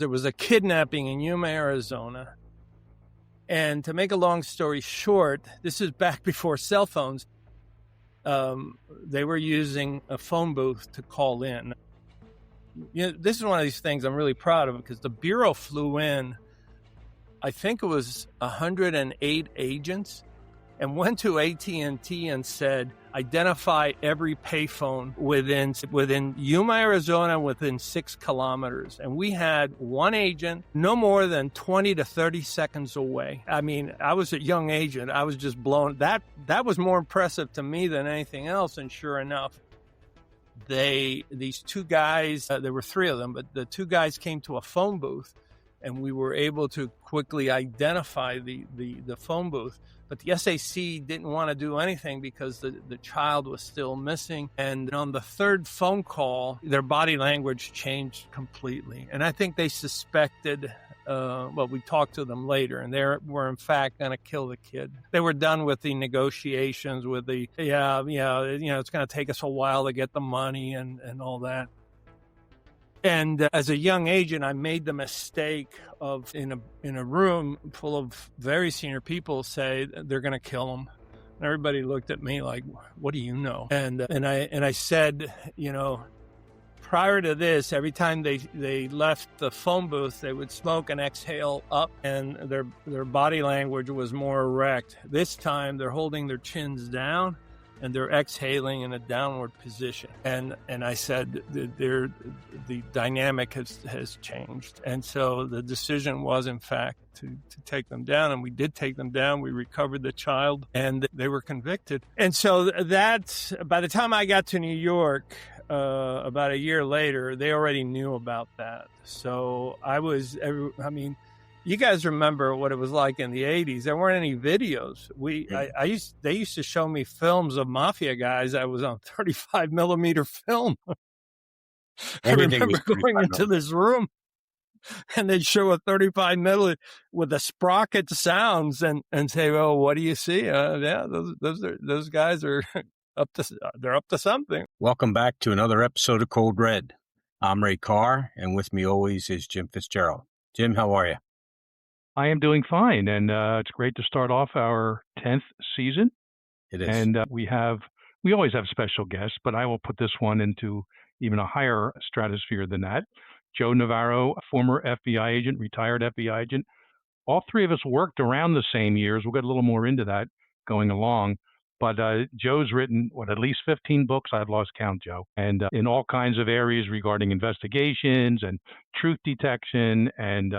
There was a kidnapping in Yuma, Arizona. And to make a long story short, this is back before cell phones. They were using a phone booth to call in. This is one of these things I'm really proud of because the Bureau flew in, I think it was 108 agents, and went to AT&T and said, identify every payphone within Yuma, Arizona, within 6 kilometers. And we had one agent no more than 20 to 30 seconds away. I mean, I was a young agent. I was just blown. That was more impressive to me than anything else. And sure enough, these two guys, there were 3 of them, but the 2 guys came to a phone booth, and we were able to quickly identify the phone booth. But the SAC didn't want to do anything because the child was still missing. And on the 3rd phone call, their body language changed completely. And I think they suspected, we talked to them later, and they were in fact going to kill the kid. They were done with the negotiations with it's going to take us a while to get the money and all that. And as a young agent, I made the mistake of in a room full of very senior people say they're going to kill him. And everybody looked at me like, "What do you know?" And I said, prior to this, every time they left the phone booth, they would smoke and exhale up, and their body language was more erect. This time, they're holding their chins down, and they're exhaling in a downward position. And I said, the dynamic has changed. And so the decision was, in fact, to take them down. And we did take them down. We recovered the child, and they were convicted. And so that's, by the time I got to New York, about a year later, they already knew about that. So you guys remember what it was like in the 80s. There weren't any videos. They used to show me films of mafia guys that was on 35 millimeter film. I remember going into this room and they'd show a 35 millimeter with the sprocket sounds and say, "Well, what do you see?" Those guys are up to something. Welcome back to another episode of Cold Red. I'm Ray Carr, and with me always is Jim Fitzgerald. Jim, how are you? I am doing fine, and it's great to start off our 10th season. It is. And we always have special guests, but I will put this one into even a higher stratosphere than that. Joe Navarro, a former FBI agent, retired FBI agent. All 3 of us worked around the same years. We'll get a little more into that going along. But Joe's written, at least 15 books. I've lost count, Joe. And in all kinds of areas regarding investigations and truth detection and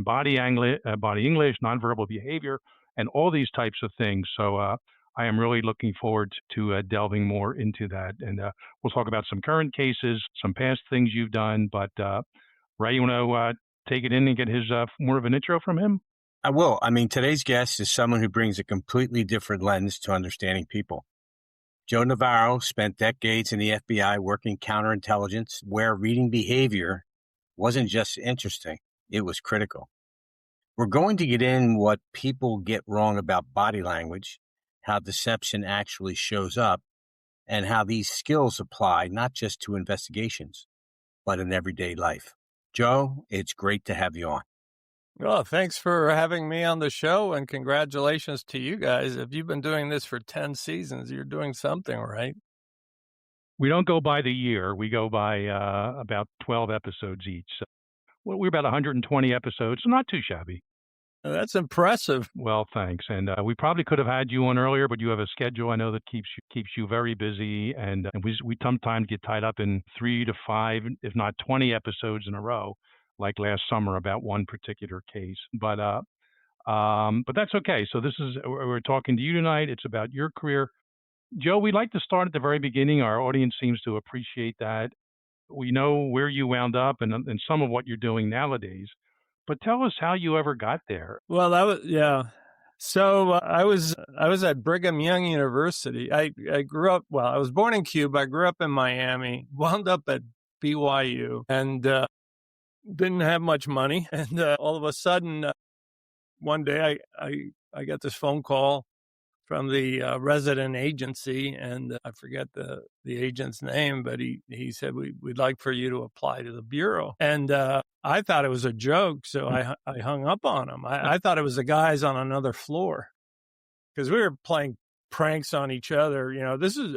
body English, nonverbal behavior, and all these types of things. So I am really looking forward to delving more into that. And we'll talk about some current cases, some past things you've done. But Ray, you want to take it in and get his more of an intro from him? I will. Today's guest is someone who brings a completely different lens to understanding people. Joe Navarro spent decades in the FBI working counterintelligence, where reading behavior wasn't just interesting. It was critical. We're going to get in what people get wrong about body language, how deception actually shows up, and how these skills apply not just to investigations, but in everyday life. Joe, it's great to have you on. Well, thanks for having me on the show, and congratulations to you guys. If you've been doing this for 10 seasons, you're doing something right. We don't go by the year. We go by about 12 episodes each. So we're about 120 episodes, so not too shabby. That's impressive. Well, thanks. And we probably could have had you on earlier, but you have a schedule I know that keeps you very busy. And we sometimes get tied up in 3 to 5, if not 20 episodes in a row, like last summer about one particular case. But that's okay. So we're talking to you tonight. It's about your career. Joe, we'd like to start at the very beginning. Our audience seems to appreciate that. We know where you wound up and some of what you're doing nowadays. But tell us how you ever got there. Well, So I was at Brigham Young University. I grew up, I was born in Cuba. I grew up in Miami, wound up at BYU, and didn't have much money. And all of a sudden, one day I got this phone call from the resident agency, and I forget the agent's name, but he said, we'd like for you to apply to the Bureau. And I thought it was a joke, so I hung up on him. I thought it was the guys on another floor, because we were playing pranks on each other. This is,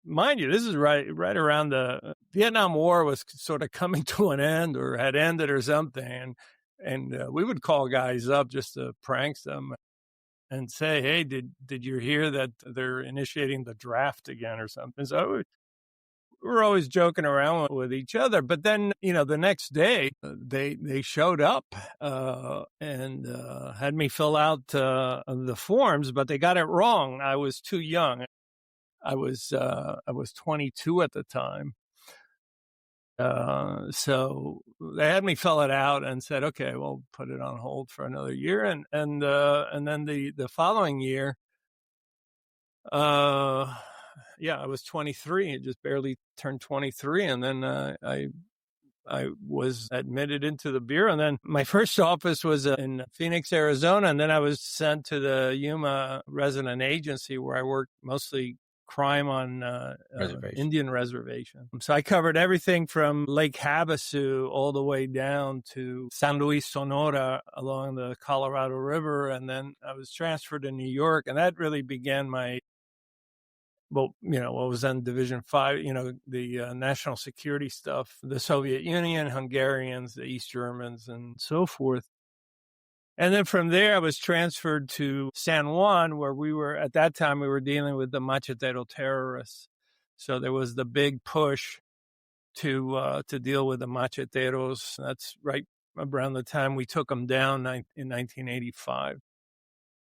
mind you, this is right around the Vietnam War was sort of coming to an end or had ended or something. And we would call guys up just to prank them and say, hey, did you hear that they're initiating the draft again or something? So we're always joking around with each other. But then, the next day, they showed up and had me fill out the forms, but they got it wrong. I was too young. I was 22 at the time. So they had me fill it out and said, okay, we'll put it on hold for another year. And then the following year, I was 23. I just barely turned 23. And then, I was admitted into the Bureau. And then my first office was in Phoenix, Arizona. And then I was sent to the Yuma resident agency, where I worked mostly crime on Indian reservation. So I covered everything from Lake Havasu all the way down to San Luis, Sonora, along the Colorado River. And then I was transferred to New York, and that really began my, what was then Division 5, the national security stuff, the Soviet Union, Hungarians, the East Germans, and so forth. And then from there, I was transferred to San Juan, where at that time, we were dealing with the machetero terrorists. So there was the big push to deal with the macheteros. That's right around the time we took them down in 1985.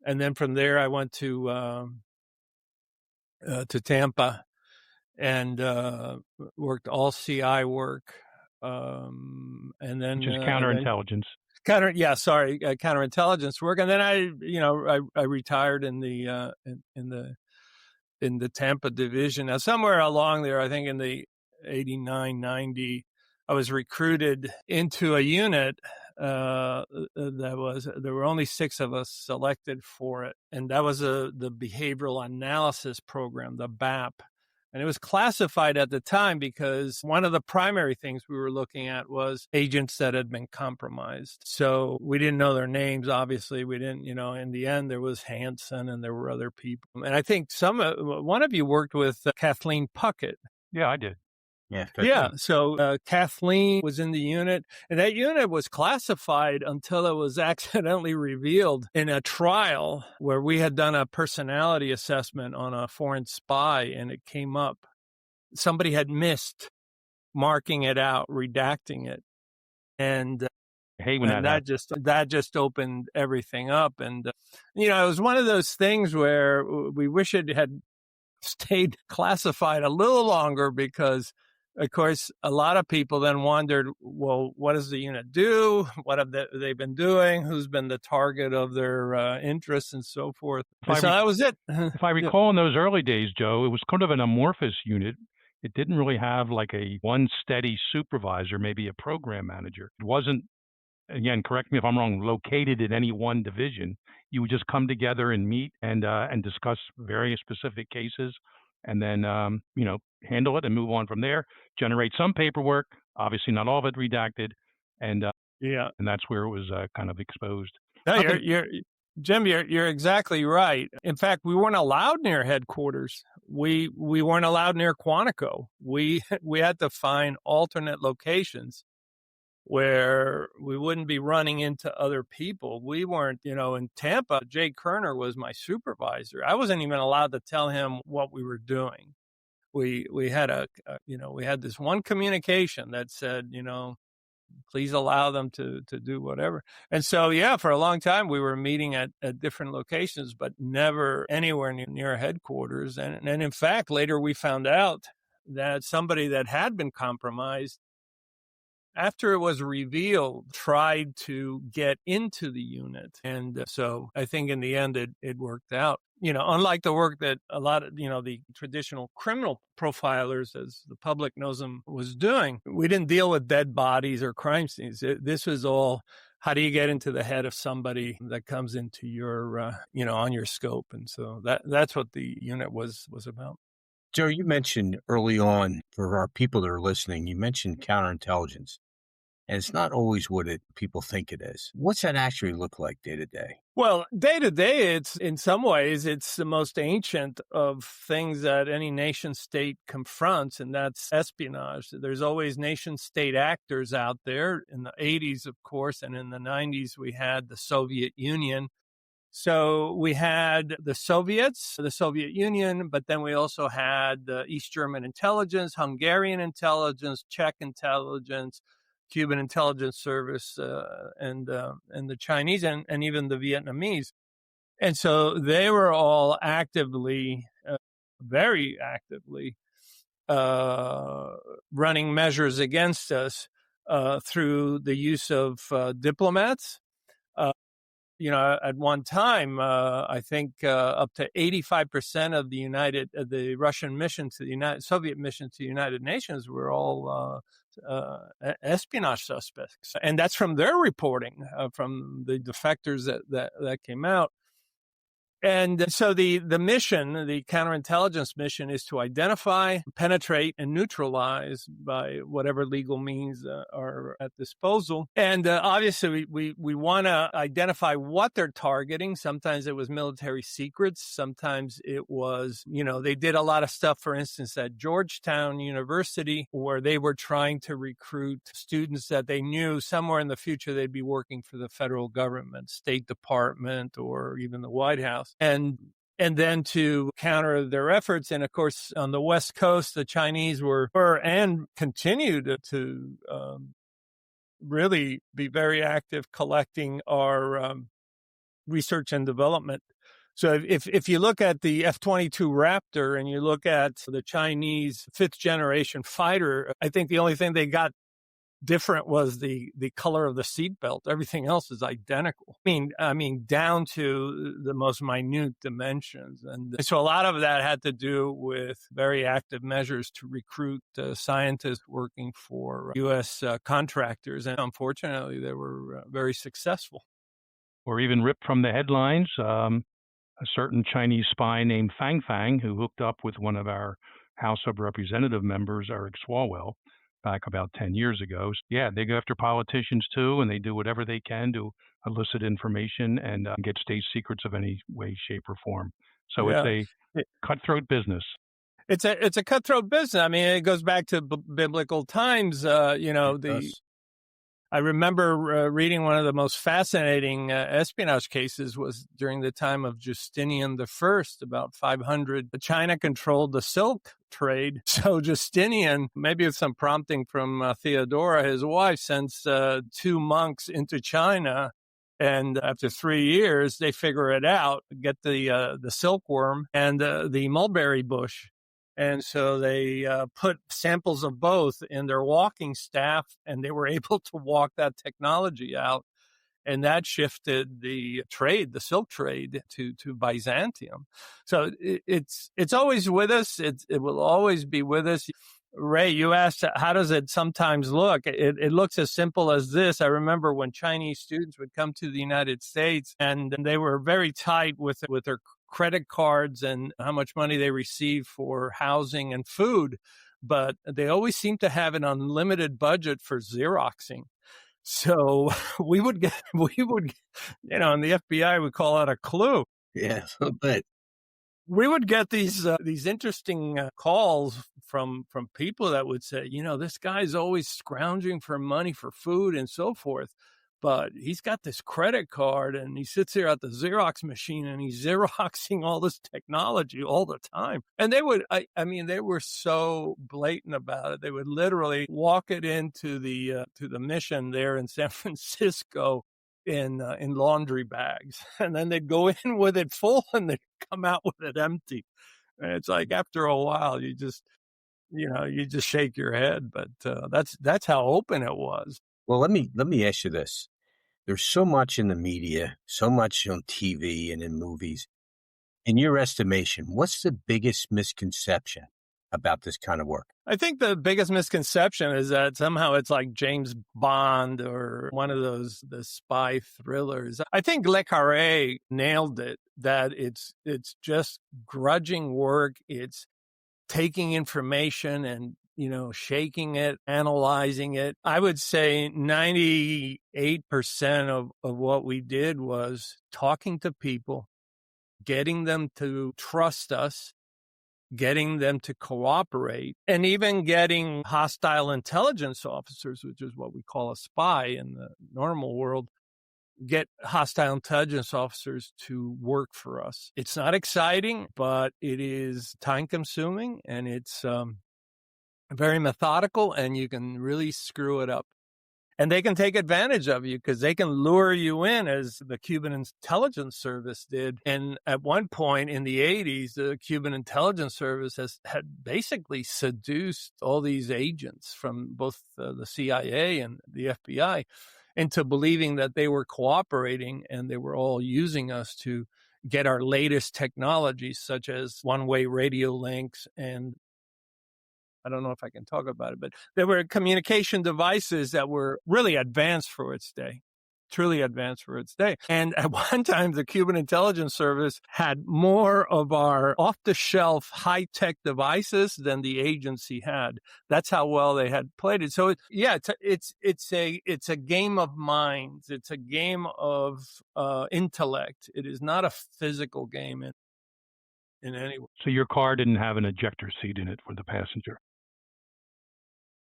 And then from there, I went to Tampa and worked all CI work. And then just counterintelligence. Counterintelligence work. And then I retired in the Tampa division. Now, somewhere along there, I think in the 89, 90, I was recruited into a unit there were only 6 of us selected for it. And that was the behavioral analysis program, the BAP. And it was classified at the time because one of the primary things we were looking at was agents that had been compromised. So we didn't know their names, obviously. We didn't, in the end, there was Hansen and there were other people. And I think one of you worked with Kathleen Puckett. Yeah, I did. Yeah. So Kathleen was in the unit, and that unit was classified until it was accidentally revealed in a trial where we had done a personality assessment on a foreign spy, and it came up. Somebody had missed marking it out, redacting it. And that just opened everything up. And, it was one of those things where we wish it had stayed classified a little longer because, of course, a lot of people then wondered, well, what does the unit do? What have they been doing? Who's been the target of their interests and so forth? So that was it. If I recall, in those early days, Joe, it was kind of an amorphous unit. It didn't really have like a one steady supervisor, maybe a program manager. It wasn't, again, correct me if I'm wrong, located in any one division. You would just come together and meet and discuss various specific cases, and then handle it and move on from there. Generate some paperwork, obviously not all of it redacted, and that's where it was kind of exposed. No, Jim, you're exactly right. In fact, we weren't allowed near headquarters. We weren't allowed near Quantico. We had to find alternate locations where we wouldn't be running into other people. We weren't, in Tampa, Jay Kerner was my supervisor. I wasn't even allowed to tell him what we were doing. We had we had this one communication that said, please allow them to do whatever. And so, for a long time, we were meeting at different locations, but never anywhere near headquarters. And in fact, later we found out that somebody that had been compromised, after it was revealed, tried to get into the unit. And so I think in the end, it worked out. Unlike the work that a lot of, the traditional criminal profilers, as the public knows them, was doing, we didn't deal with dead bodies or crime scenes. This was all how do you get into the head of somebody that comes into your, on your scope? And so that's what the unit was about. Joe, you mentioned early on, for our people that are listening, you mentioned counterintelligence. And it's not always what people think it is. What's that actually look like day to day? Well, day to day, it's in some ways, it's the most ancient of things that any nation state confronts, and that's espionage. There's always nation state actors out there. In the 80s, of course, and in the 90s, we had the Soviet Union. So we had the Soviets, the Soviet Union, but then we also had the East German intelligence, Hungarian intelligence, Czech intelligence, Cuban intelligence service, and the Chinese and even the Vietnamese. And so they were all actively, very actively, running measures against us through the use of diplomats. At one time, I think up to 85% of the Russian mission to the Soviet mission to the United Nations were all espionage suspects, and that's from their reporting, from the defectors that came out. And so the mission, the counterintelligence mission, is to identify, penetrate, and neutralize by whatever legal means are at disposal. And obviously, we want to identify what they're targeting. Sometimes it was military secrets. Sometimes it was, they did a lot of stuff, for instance, at Georgetown University, where they were trying to recruit students that they knew somewhere in the future they'd be working for the federal government, State Department, or even the White House. And then to counter their efforts. And of course, on the West Coast, the Chinese were and continue to really be very active collecting our research and development. So if you look at the F-22 Raptor and you look at the Chinese fifth generation fighter, I think the only thing they got different was the color of the seatbelt. Everything else is identical. I mean, down to the most minute dimensions. And so a lot of that had to do with very active measures to recruit scientists working for U.S. contractors. And unfortunately, they were very successful. Or even ripped from the headlines, a certain Chinese spy named Fang Fang, who hooked up with one of our House of Representative members, Eric Swalwell, back about 10 years ago. Yeah, they go after politicians too, and they do whatever they can to elicit information and get state secrets of any way, shape, or form. So it's a cutthroat business. It's a cutthroat business. I mean, it goes back to biblical times. I remember reading one of the most fascinating espionage cases was during the time of Justinian I, about 500. China controlled the silk trade. So Justinian, maybe with some prompting from Theodora, his wife, sends 2 monks into China. And after 3 years, they figure it out, get the silkworm and the mulberry bush. And so they put samples of both in their walking staff, and they were able to walk that technology out. And that shifted the trade, the silk trade, to Byzantium. So it's always with us. It will always be with us. Ray, you asked, how does it sometimes look? It looks as simple as this. I remember when Chinese students would come to the United States, and they were very tight with their credit cards and how much money they receive for housing and food, but they always seem to have an unlimited budget for Xeroxing. So we would get, in the FBI, we call that a clue. Yeah, a little bit. We would get these interesting calls from people that would say, this guy's always scrounging for money for food and so forth, but he's got this credit card and he sits here at the Xerox machine and he's Xeroxing all this technology all the time. And they would, they were so blatant about it. They would literally walk it into the mission there in San Francisco in laundry bags. And then they'd go in with it full and they'd come out with it empty. And it's like, after a while, you just shake your head, but that's how open it was. Well, let me ask you this. There's so much in the media, so much on TV and in movies. In your estimation, what's the biggest misconception about this kind of work? I think the biggest misconception is that somehow it's like James Bond or one of the spy thrillers. I think Le Carré nailed it, that it's just grudging work. It's taking information and, shaking it, analyzing it. I would say 98% of what we did was talking to people, getting them to trust us, getting them to cooperate, and even getting hostile intelligence officers, which is what we call a spy in the normal world, get hostile intelligence officers to work for us. It's not exciting, but it is time consuming, and it's very methodical, and you can really screw it up. And they can take advantage of you because they can lure you in, as the Cuban intelligence service did. And at one point in the 80s, the Cuban intelligence service had basically seduced all these agents from both the CIA and the FBI into believing that they were cooperating, and they were all using us to get our latest technologies, such as one-way radio links, and I don't know if I can talk about it, but there were communication devices that were really advanced for its day, truly advanced for its day. And at one time, the Cuban intelligence service had more of our off-the-shelf high-tech devices than the agency had. That's how well they had played it. So it's a game of minds. It's a game of intellect. It is not a physical game in any way. So your car didn't have an ejector seat in it for the passenger?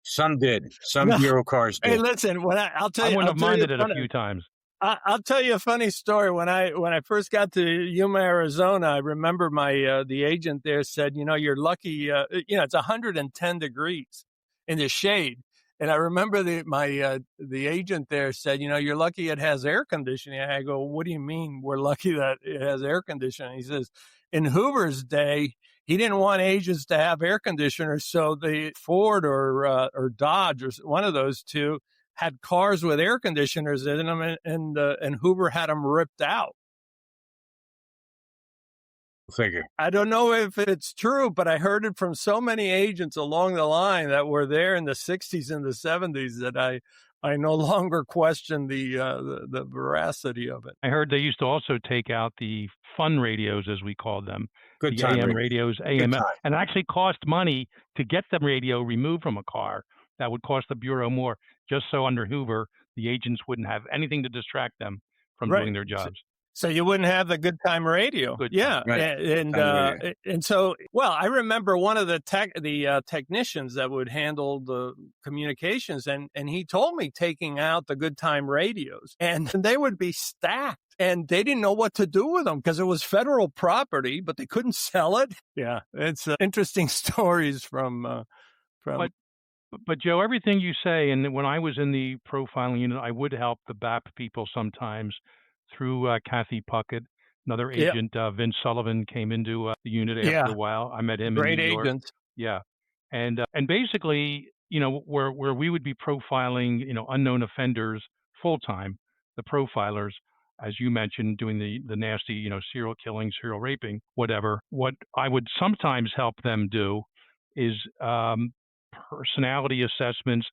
Some did. Some Bureau cars did. Hey, listen, I'll tell you, I wouldn't have minded it a few times. I'll tell you a funny story. When I first got to Yuma, Arizona, I remember the agent there said, you're lucky. It's 110 degrees in the shade. And I remember the agent there said, you're lucky it has air conditioning. I go, what do you mean we're lucky that it has air conditioning? He says, in Hoover's day, he didn't want agents to have air conditioners, so the Ford or Dodge or one of those two had cars with air conditioners in them, and Hoover had them ripped out. Figure. I don't know if it's true, but I heard it from so many agents along the line that were there in the 60s and the 70s that I no longer question the veracity of it. I heard they used to also take out the fun radios, as we called them, Good the time AM radio. radios, AM, and it actually cost money to get the radio removed from a car. That would cost the Bureau more, just so under Hoover, the agents wouldn't have anything to distract them from doing their jobs. So you wouldn't have the good time radio. Yeah. Right. And so, well, I remember one of the technicians that would handle the communications, and he told me taking out the good time radios, and they would be stacked, and they didn't know what to do with them because it was federal property, but they couldn't sell it. Yeah. It's interesting stories from. But Joe, everything you say, and when I was in the profiling unit, I would help the BAP people sometimes through Kathy Puckett, another agent. Vince Sullivan came into the unit after a while. I met him Great in New York. agent. Yeah, and basically, where we would be profiling, unknown offenders full time, the profilers, as you mentioned, doing the nasty, serial killing, serial raping, whatever. What I would sometimes help them do is personality assessments,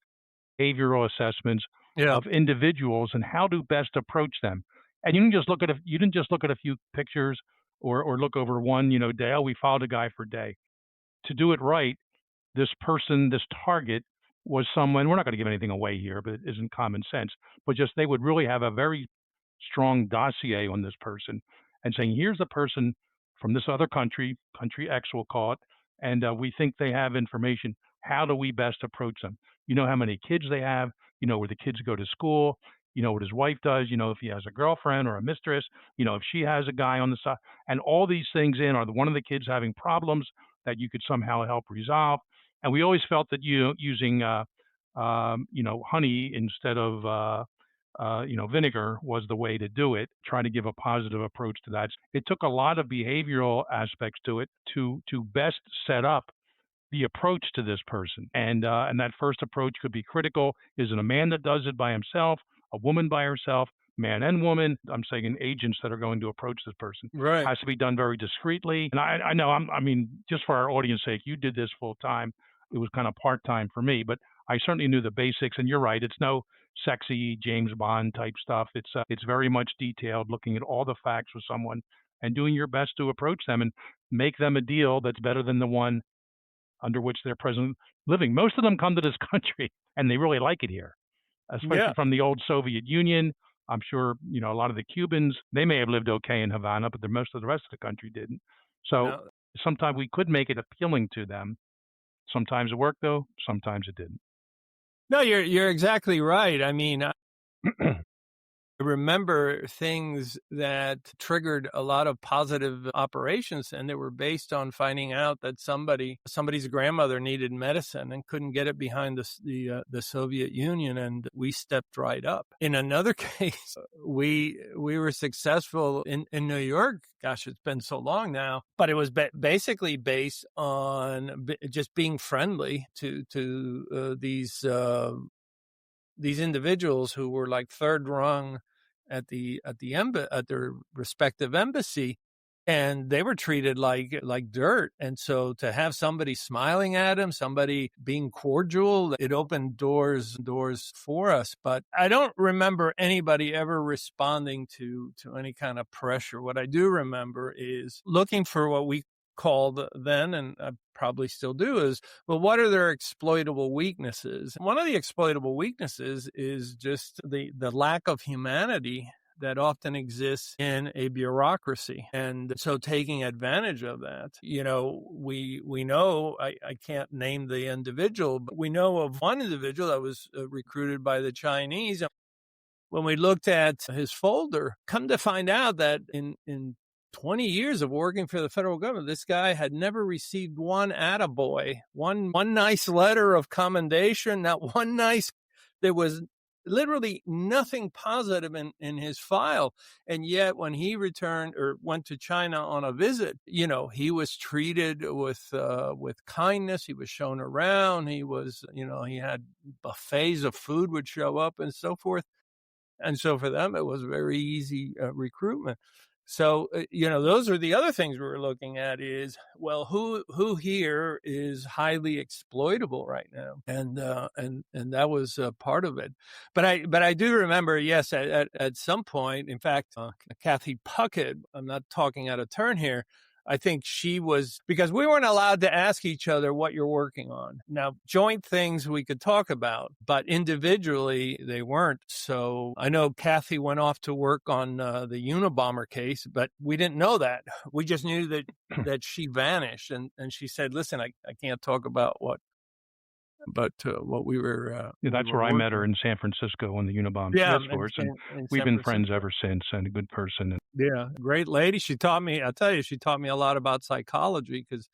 behavioral assessments of individuals, and how to best approach them. And you didn't just look at a few pictures or look over one, day. Oh, we followed a guy for a day. To do it right, this person, this target was someone, we're not going to give anything away here, but it isn't common sense, but just they would really have a very strong dossier on this person and saying, here's a person from this other country X we'll call it, and we think they have information. How do we best approach them? You know how many kids they have, where the kids go to school, what his wife does, if he has a girlfriend or a mistress, if she has a guy on the side, and all these things are one of the kids having problems that you could somehow help resolve. And we always felt that using honey instead of vinegar was the way to do it. Try to give a positive approach to that. It took a lot of behavioral aspects to it to best set up the approach to this person. And that first approach could be critical. Is it a man that does it by himself, a woman by herself? man and woman, I'm saying agents that are going to approach this person, Right. has to be done very discreetly. And I know, I mean, just for our audience sake, you did this full time. It was kind of part time for me, but I certainly knew the basics. And you're right, it's no sexy James Bond type stuff. It's very much detailed, looking at all the facts with someone and doing your best to approach them and make them a deal that's better than the one under which they're presently living. Most of them come to this country and they really like it here, especially Yeah. from the old Soviet Union. I'm sure, a lot of the Cubans, they may have lived okay in Havana, but most of the rest of the country didn't. So No, sometimes we could make it appealing to them. Sometimes it worked, though. Sometimes it didn't. no, you're exactly right. I mean, remember things that triggered a lot of positive operations, and they were based on finding out that somebody's grandmother needed medicine and couldn't get it behind the Soviet Union, and we stepped right up. In another case, we were successful in New York. Gosh, it's been so long now, but it was basically based on just being friendly to these individuals who were like third rung at their respective embassy, and they were treated like dirt. And so to have somebody smiling at them, somebody being cordial, it opened doors for us. But I don't remember anybody ever responding to any kind of pressure. What I do remember is looking for what we called then, and I probably still do, is, well, what are their exploitable weaknesses? One of the exploitable weaknesses is just the lack of humanity that often exists in a bureaucracy. And so taking advantage of that, we know, I can't name the individual, but we know of one individual that was recruited by the Chinese. When we looked at his folder, come to find out that in 20 years of working for the federal government, this guy had never received one attaboy, one nice letter of commendation, not one nice, there was literally nothing positive in his file. And yet when he returned or went to China on a visit, he was treated with kindness. He was shown around. He was, he had buffets of food would show up and so forth. And so for them, it was very easy recruitment. So, those are the other things we were looking at is, well, who here is highly exploitable right now? And that was part of it. But I do remember, yes, at some point, in fact, Kathy Puckett, I'm not talking out of turn here, I think she was, because we weren't allowed to ask each other what you're working on. Now, joint things we could talk about, but individually they weren't. So I know Kathy went off to work on the Unabomber case, but we didn't know that. We just knew that she vanished. And she said, listen, I can't talk about what we were. That's where I met her in San Francisco on the Unabomber task force, and we've been friends ever since, and a good person. Yeah, great lady. She taught me, I'll tell you, she taught me a lot about psychology, because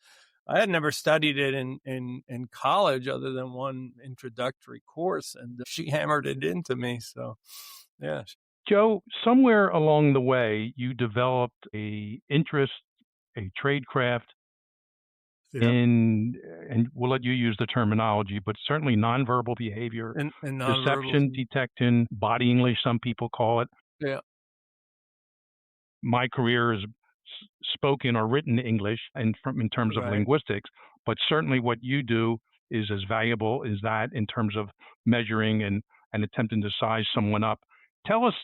I had never studied it in college other than one introductory course, and she hammered it into me. So, yeah. Joe, somewhere along the way, you developed a interest, a tradecraft, and we'll let you use the terminology, but certainly nonverbal behavior, and deception, detecting, body English, some people call it. Yeah. My career is spoken or written English in terms of linguistics, but certainly what you do is as valuable as that in terms of measuring and attempting to size someone up. Tell us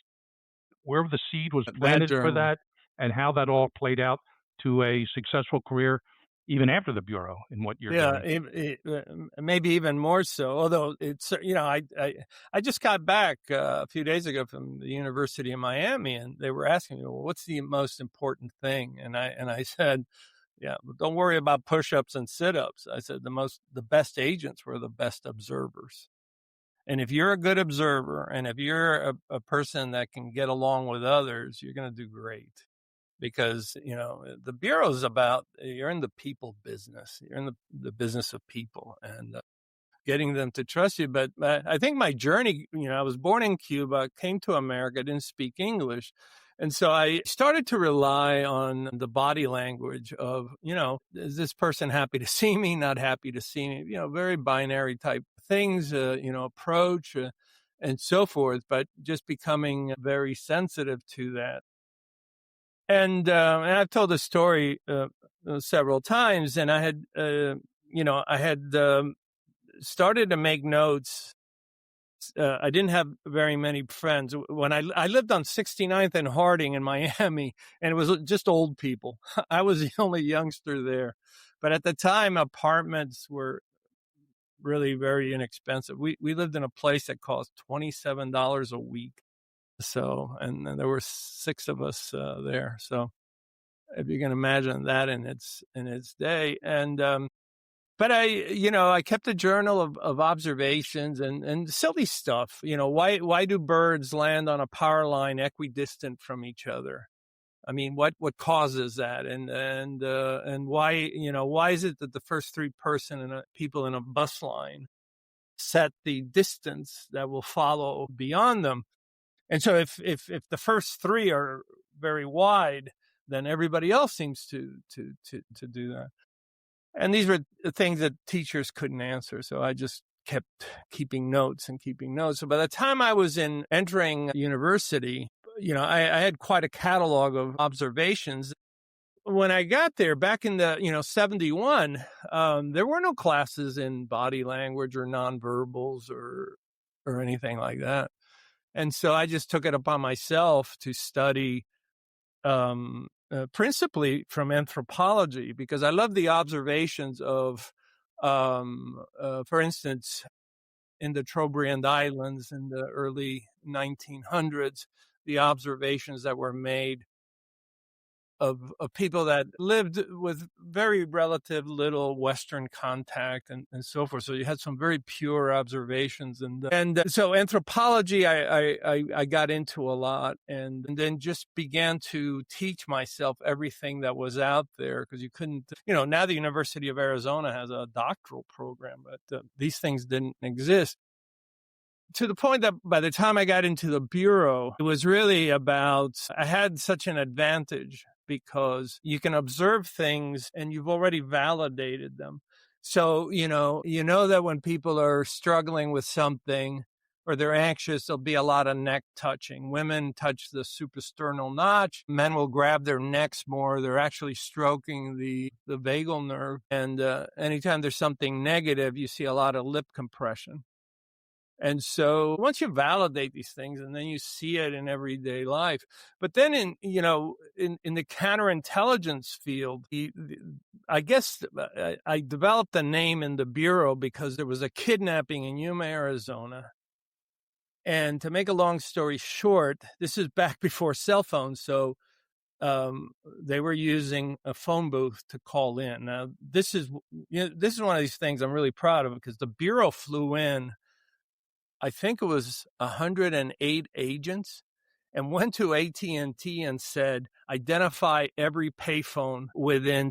where the seed was planted for that and how that all played out to a successful career even after the Bureau in what you're doing. Maybe even more so. Although it's, I just got back a few days ago from the University of Miami, and they were asking me, well, what's the most important thing? And I said, yeah, don't worry about push-ups and sit-ups. I said the best agents were the best observers. And if you're a good observer, and if you're a person that can get along with others, you're going to do great. Because, the Bureau is about, you're in the people business. You're in the business of people and getting them to trust you. But I think my journey, I was born in Cuba, came to America, didn't speak English. And so I started to rely on the body language of, is this person happy to see me, not happy to see me? Very binary type things, approach. and so forth, but just becoming very sensitive to that. And I've told this story several times, and I had, started to make notes. I didn't have very many friends when I lived on 69th and Harding in Miami, and it was just old people. I was the only youngster there, but at the time, apartments were really very inexpensive. We lived in a place that cost $27 a week. So, and there were 6 of us there. So, if you can imagine that in its day, and but I kept a journal of observations and silly stuff. Why do birds land on a power line equidistant from each other? I mean, what causes that, and why is it that the first 3 people in a bus line set the distance that will follow beyond them? And so if the first 3 are very wide, then everybody else seems to do that. And these were the things that teachers couldn't answer. So I just kept keeping notes. So by the time I was entering university, I had quite a catalog of observations. When I got there back in the, 71, there were no classes in body language or nonverbals or anything like that. And so I just took it upon myself to study principally from anthropology, because I love the observations of, for instance, in the Trobriand Islands in the early 1900s, the observations that were made of people that lived with very relative little Western contact and so forth. So you had some very pure observations, and so anthropology I got into a lot, and then just began to teach myself everything that was out there, because you couldn't. Now the University of Arizona has a doctoral program, but these things didn't exist. To the point that by the time I got into the Bureau, it was really about, I had such an advantage because you can observe things and you've already validated them. So, you know that when people are struggling with something or they're anxious, there'll be a lot of neck touching. Women touch the suprasternal notch. Men will grab their necks more. They're actually stroking the vagal nerve. And anytime there's something negative, you see a lot of lip compression. And so once you validate these things, and then you see it in everyday life, but then in the counterintelligence field, I guess I developed the name in the Bureau because there was a kidnapping in Yuma, Arizona. And to make a long story short, this is back before cell phones. So they were using a phone booth to call in. Now, this is one of these things I'm really proud of, because the Bureau flew in, I think it was 108 agents, and went to AT&T and said, identify every payphone within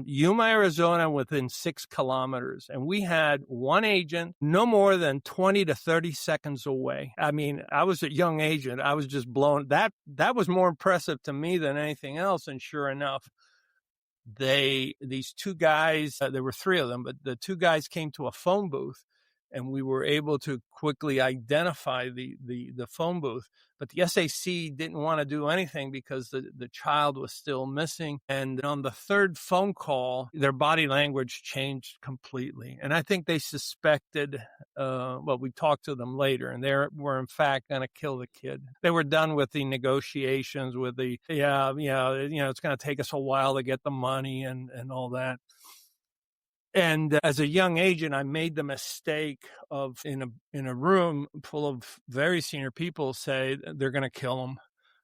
Yuma, Arizona, within 6 kilometers. And we had one agent no more than 20 to 30 seconds away. I mean, I was a young agent. I was just blown. That was more impressive to me than anything else. And sure enough, these 2 guys, there were 3 of them, but the 2 guys came to a phone booth, and we were able to quickly identify the phone booth. But the SAC didn't want to do anything because the child was still missing. And on the 3rd phone call, their body language changed completely. And I think they suspected, we talked to them later, and they were in fact going to kill the kid. They were done with the negotiations with it's going to take us a while to get the money and all that. And as a young agent, I made the mistake of, in a room full of very senior people, say they're going to kill him.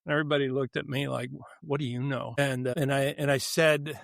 And everybody looked at me like, "What do you know?" And I said,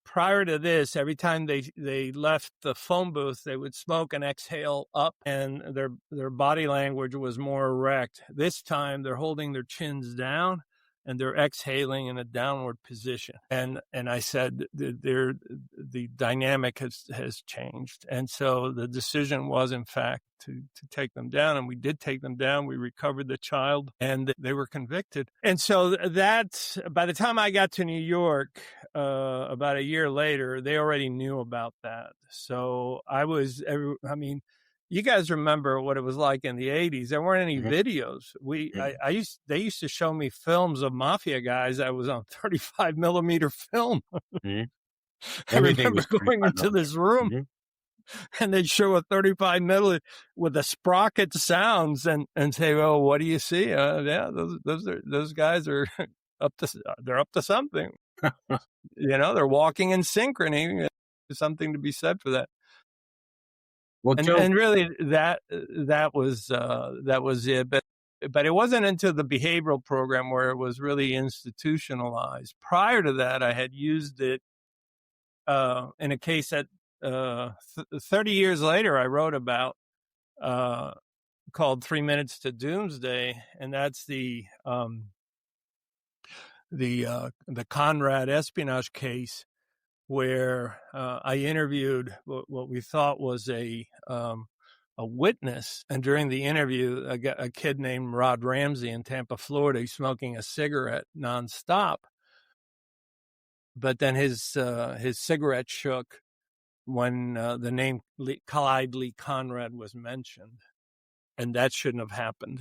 prior to this, every time they left the phone booth, they would smoke and exhale up, and their body language was more erect. This time, they're holding their chins down, and they're exhaling in a downward position. And I said, the dynamic has changed. And so the decision was, in fact, to take them down. And we did take them down. We recovered the child, and they were convicted. And so that, by the time I got to New York, about a year later, they already knew about that. So You guys remember what it was like in the 80s. There weren't any videos. They used to show me films of mafia guys that was on 35 millimeter film. I Everything remember was going into this room and they'd show a 35 millimeter with the sprocket sounds and say, "Well, what do you see?" Yeah, those guys are they're up to something. They're walking in synchrony. There's something to be said for that. Well, Joe, and really that was it. But it wasn't until the behavioral program where it was really institutionalized. Prior to that, I had used it in a case that 30 years later I wrote about, called 3 Minutes to Doomsday, and that's the Conrad espionage case, where I interviewed what we thought was a witness, and during the interview, a kid named Rod Ramsey in Tampa, Florida, he's smoking a cigarette nonstop, but then his cigarette shook when the name Clyde Lee Conrad was mentioned, and that shouldn't have happened.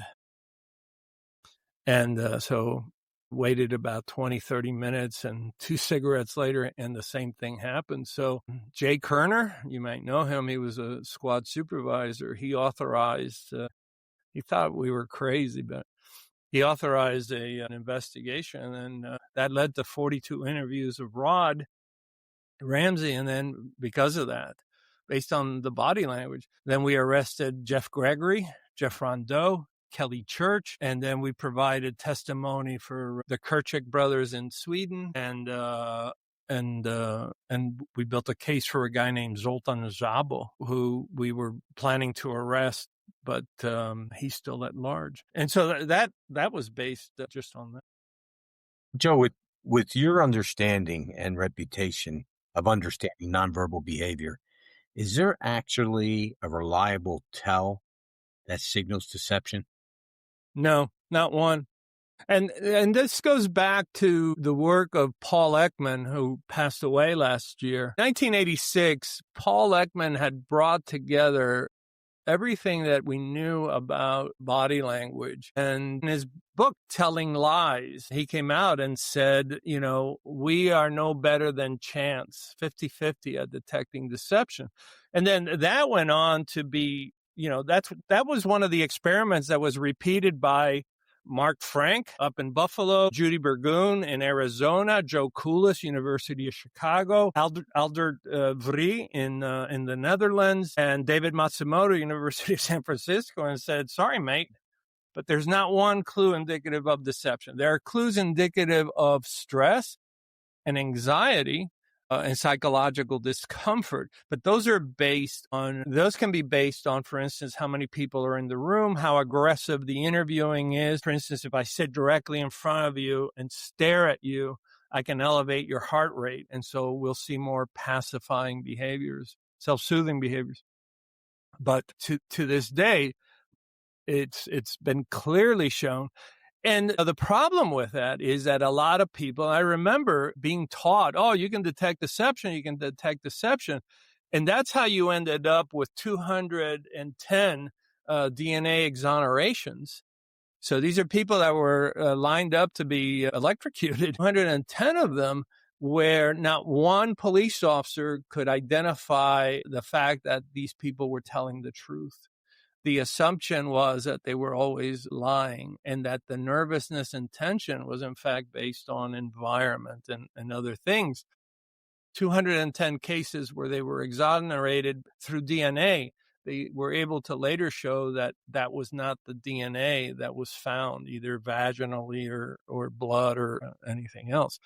And so waited about 20-30 minutes, and 2 cigarettes later, and the same thing happened. So Jay Kerner, you might know him, he was a squad supervisor. He authorized, he thought we were crazy, but he authorized an investigation, and that led to 42 interviews of Rod Ramsey. And then because of that, based on the body language, then we arrested Jeff Gregory, Jeff Rondeau, Kelly Church, and then we provided testimony for the Kirchik brothers in Sweden, and we built a case for a guy named Zoltan Szabo, who we were planning to arrest, but he's still at large. And so that was based just on that. Joe, with your understanding and reputation of understanding nonverbal behavior, is there actually a reliable tell that signals deception? No, not one. And this goes back to the work of Paul Ekman, who passed away last year. 1986, Paul Ekman had brought together everything that we knew about body language. And in his book, Telling Lies, he came out and said, we are no better than chance, 50-50 at detecting deception. And then that went on to be, that was one of the experiments that was repeated by Mark Frank up in Buffalo, Judy Burgoon in Arizona, Joe Koulis, University of Chicago, Aldert Vrie in the Netherlands, and David Matsumoto, University of San Francisco, and said, "Sorry, mate, but there's not one clue indicative of deception. There are clues indicative of stress and anxiety and psychological discomfort. But those can be based on, for instance, how many people are in the room, how aggressive the interviewing is. For instance, if I sit directly in front of you and stare at you, I can elevate your heart rate. And so we'll see more pacifying behaviors, self-soothing behaviors. But to this day, it's been clearly shown. And the problem with that is that a lot of people, I remember being taught, you can detect deception, And that's how you ended up with 210 DNA exonerations. So these are people that were lined up to be electrocuted, 210 of them, where not one police officer could identify the fact that these people were telling the truth. The assumption was that they were always lying, and that the nervousness and tension was in fact based on environment and other things. 210 cases where they were exonerated through DNA. They were able to later show that that was not the DNA that was found, either vaginally or blood or anything else.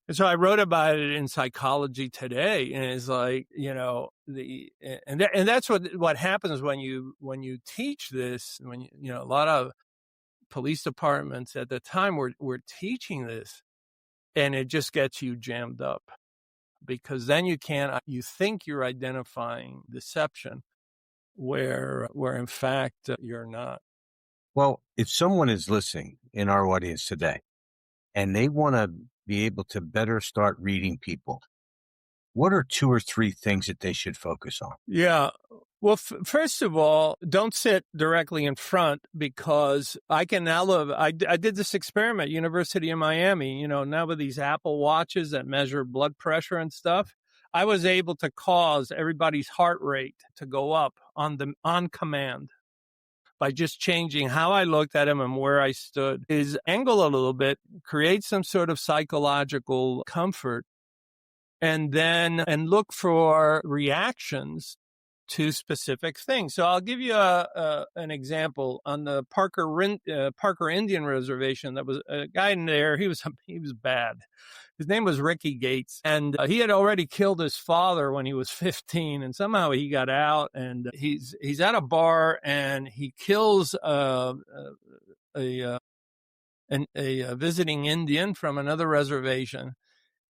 And so I wrote about it in Psychology Today, and it's like, and that's what happens when you teach this. When a lot of police departments at the time were teaching this, and it just gets you jammed up, because then you think you're identifying deception, where in fact you're not. Well, if someone is listening in our audience today, and they want to be able to better start reading people, what are 2 or 3 things that they should focus on? Yeah. Well, first of all, don't sit directly in front, because I can now live. I did this experiment, University of Miami, now with these Apple watches that measure blood pressure and stuff. I was able to cause everybody's heart rate to go up on command by just changing how I looked at him and where I stood. His angle a little bit creates some sort of psychological comfort, and look for reactions to specific things. So I'll give you an example. On the Parker Indian Reservation, that was a guy in there. He was bad. His name was Ricky Gates, and he had already killed his father when he was 15, and somehow he got out, and he's at a bar, and he kills a visiting Indian from another reservation.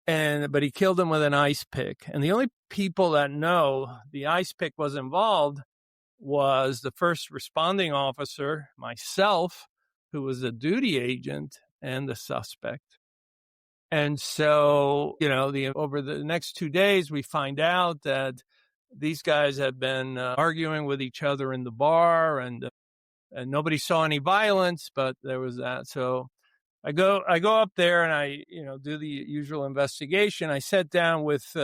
But he killed him with an ice pick. And the only people that know the ice pick was involved was the first responding officer, myself, who was a duty agent, and the suspect. And so, over the next 2 days, we find out that these guys had been arguing with each other in the bar, and nobody saw any violence, but there was that. So I go up there, and I, do the usual investigation. I sat down with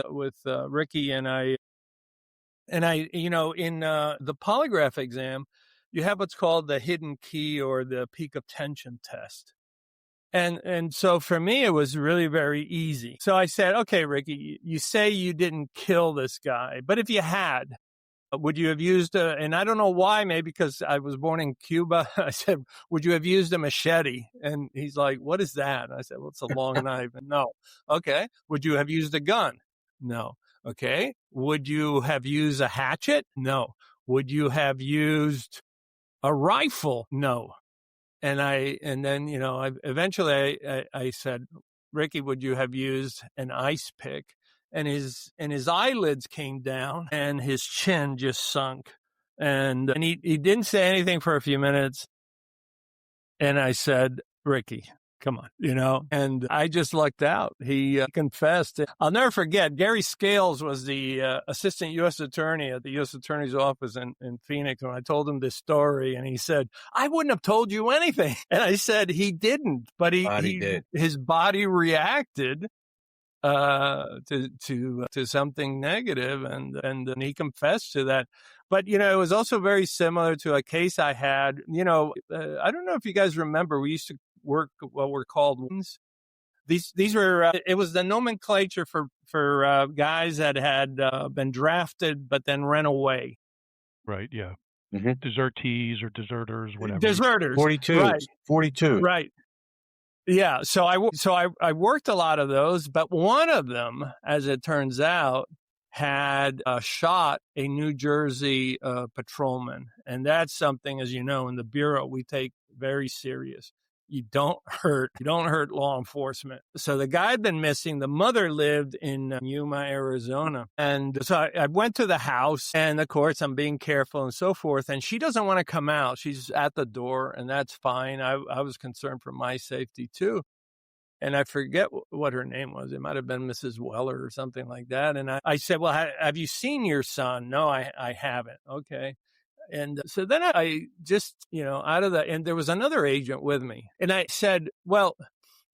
Ricky, and I, in the polygraph exam, you have what's called the hidden key or the peak of tension test. And so for me, it was really very easy. So I said, okay, Ricky, you say you didn't kill this guy, but if you had, would you have used and I don't know why, maybe because I was born in Cuba. I said, would you have used a machete? And he's like, what is that? And I said, well, it's a long knife. And no. Okay. Would you have used a gun? No. Okay. Would you have used a hatchet? No. Would you have used a rifle? No. And then, eventually I said, Ricky, would you have used an ice pick? And his eyelids came down, and his chin just sunk. And he didn't say anything for a few minutes. And I said, Ricky, come on, and I just lucked out. He confessed. I'll never forget, Gary Scales was the assistant U.S. attorney at the U.S. Attorney's Office in Phoenix. When I told him this story, and he said, I wouldn't have told you anything. And I said, he didn't, but he did. His body reacted to something negative, and he confessed to that. But it was also very similar to a case I had. I don't know if you guys remember, we used to work what were called wounds. These were it was the nomenclature for guys that had been drafted but then ran away. Right. Yeah. Mm-hmm. Desertees or deserters, whatever. Deserters. 42. Right. 42. Right. Yeah. So I worked a lot of those, but one of them, as it turns out, had shot a New Jersey patrolman. And that's something, as you know, in the Bureau, we take very serious. You don't hurt law enforcement. So the guy had been missing. The mother lived in Yuma, Arizona. And so I went to the house, and of course I'm being careful and so forth. And she doesn't want to come out. She's at the door, and that's fine. I was concerned for my safety too. And I forget what her name was. It might have been Mrs. Weller or something like that. And I said, well, have you seen your son? No, I haven't. Okay. And so then I just, out of the, and there was another agent with me. And I said, well,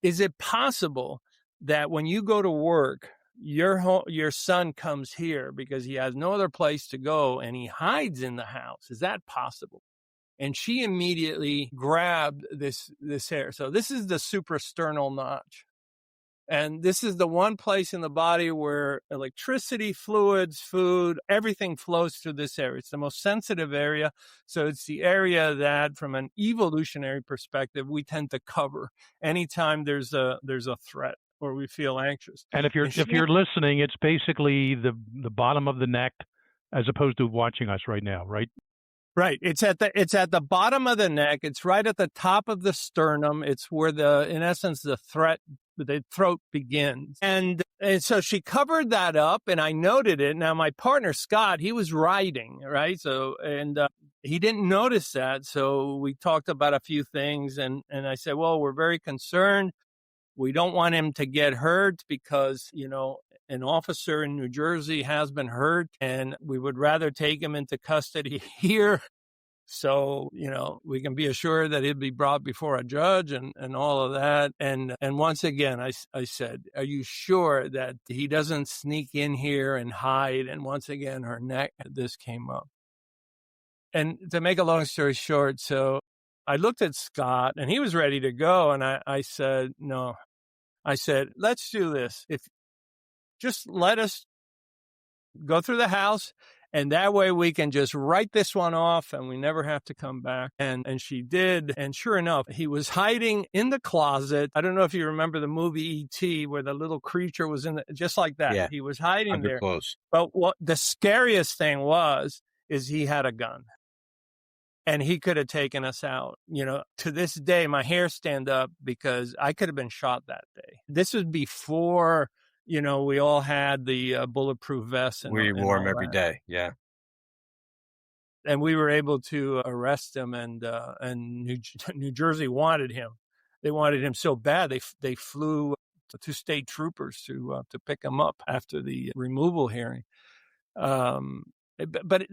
is it possible that when you go to work, your son comes here because he has no other place to go and he hides in the house? Is that possible? And she immediately grabbed this hair. So this is the suprasternal notch. And this is the one place in the body where electricity, fluids, food, everything flows through this area. It's the most sensitive area. So it's the area that, from an evolutionary perspective, we tend to cover anytime there's a threat or we feel anxious. And if you're listening, it's basically the bottom of the neck, as opposed to watching us right now, right? Right. It's at the bottom of the neck. It's right at the top of the sternum. It's where in essence, the throat begins. And so she covered that up, and I noted it. Now, my partner, Scott, he was writing, right? So, and he didn't notice that. So we talked about a few things, and I said, well, we're very concerned. We don't want him to get hurt because, an officer in New Jersey has been hurt, and we would rather take him into custody here so, we can be assured that he'll be brought before a judge and all of that. And once again, I said, are you sure that he doesn't sneak in here and hide? And once again, this came up. And to make a long story short, so I looked at Scott and he was ready to go. And I said, no, I said, let's do this. Just let us go through the house, and that way we can just write this one off and we never have to come back. And she did. And sure enough, he was hiding in the closet. I don't know if you remember the movie E.T. where the little creature was just like that. Yeah, he was hiding under there. clothes. But what the scariest thing is he had a gun. And he could have taken us out. To this day, my hair stand up because I could have been shot that day. This was before, we all had the bulletproof vests. We wore them every day. Yeah. And we were able to arrest him, and New Jersey wanted him. They wanted him so bad they flew 2 state troopers to pick him up after the removal hearing. But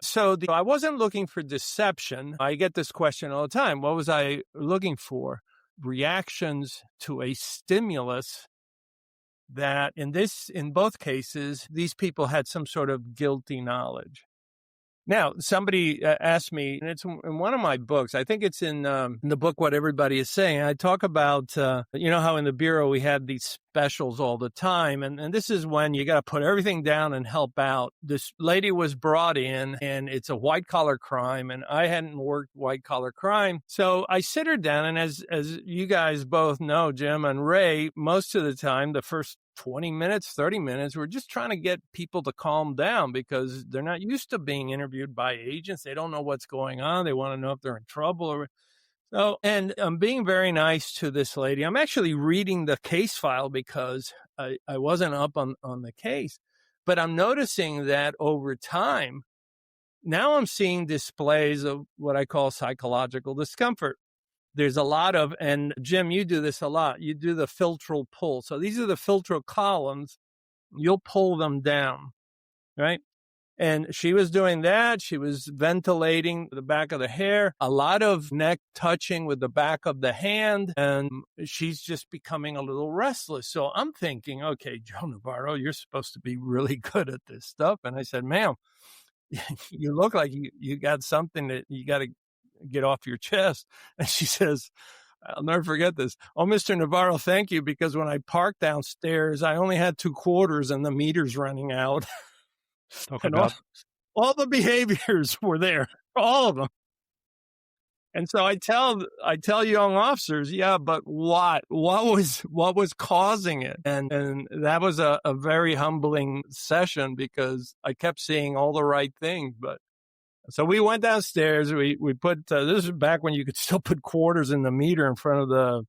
so I wasn't looking for deception. I get this question all the time. What was I looking for? Reactions to a stimulus that in both cases, these people had some sort of guilty knowledge. Now, somebody asked me, and it's in one of my books. I think it's in the book, What Everybody Is Saying. I talk about, how in the Bureau we had these specials all the time. And this is when you got to put everything down and help out. This lady was brought in, and it's a white-collar crime, and I hadn't worked white-collar crime. So I sit her down, and as you guys both know, Jim and Ray, most of the time, the first 20 minutes, 30 minutes, we're just trying to get people to calm down because they're not used to being interviewed by agents. They don't know what's going on. They want to know if they're in trouble. And I'm being very nice to this lady. I'm actually reading the case file because I wasn't up on the case. But I'm noticing that over time, now I'm seeing displays of what I call psychological discomfort. There's a lot of, and Jim, you do this a lot. You do the filtral pull. So these are the filtral columns. You'll pull them down, right? And she was doing that. She was ventilating the back of the hair, a lot of neck touching with the back of the hand. And she's just becoming a little restless. So I'm thinking, okay, Joe Navarro, you're supposed to be really good at this stuff. And I said, ma'am, you look like you got something that you got to get off your chest. And she says, I'll never forget this. Oh, Mr. Navarro, thank you. Because when I parked downstairs, I only had 2 quarters and the meter's running out. And all the behaviors were there, all of them. And so I tell young officers, yeah, but what was causing it? And that was a very humbling session because I kept seeing all the right things, but so we went downstairs. We put this is back when you could still put quarters in the meter in front of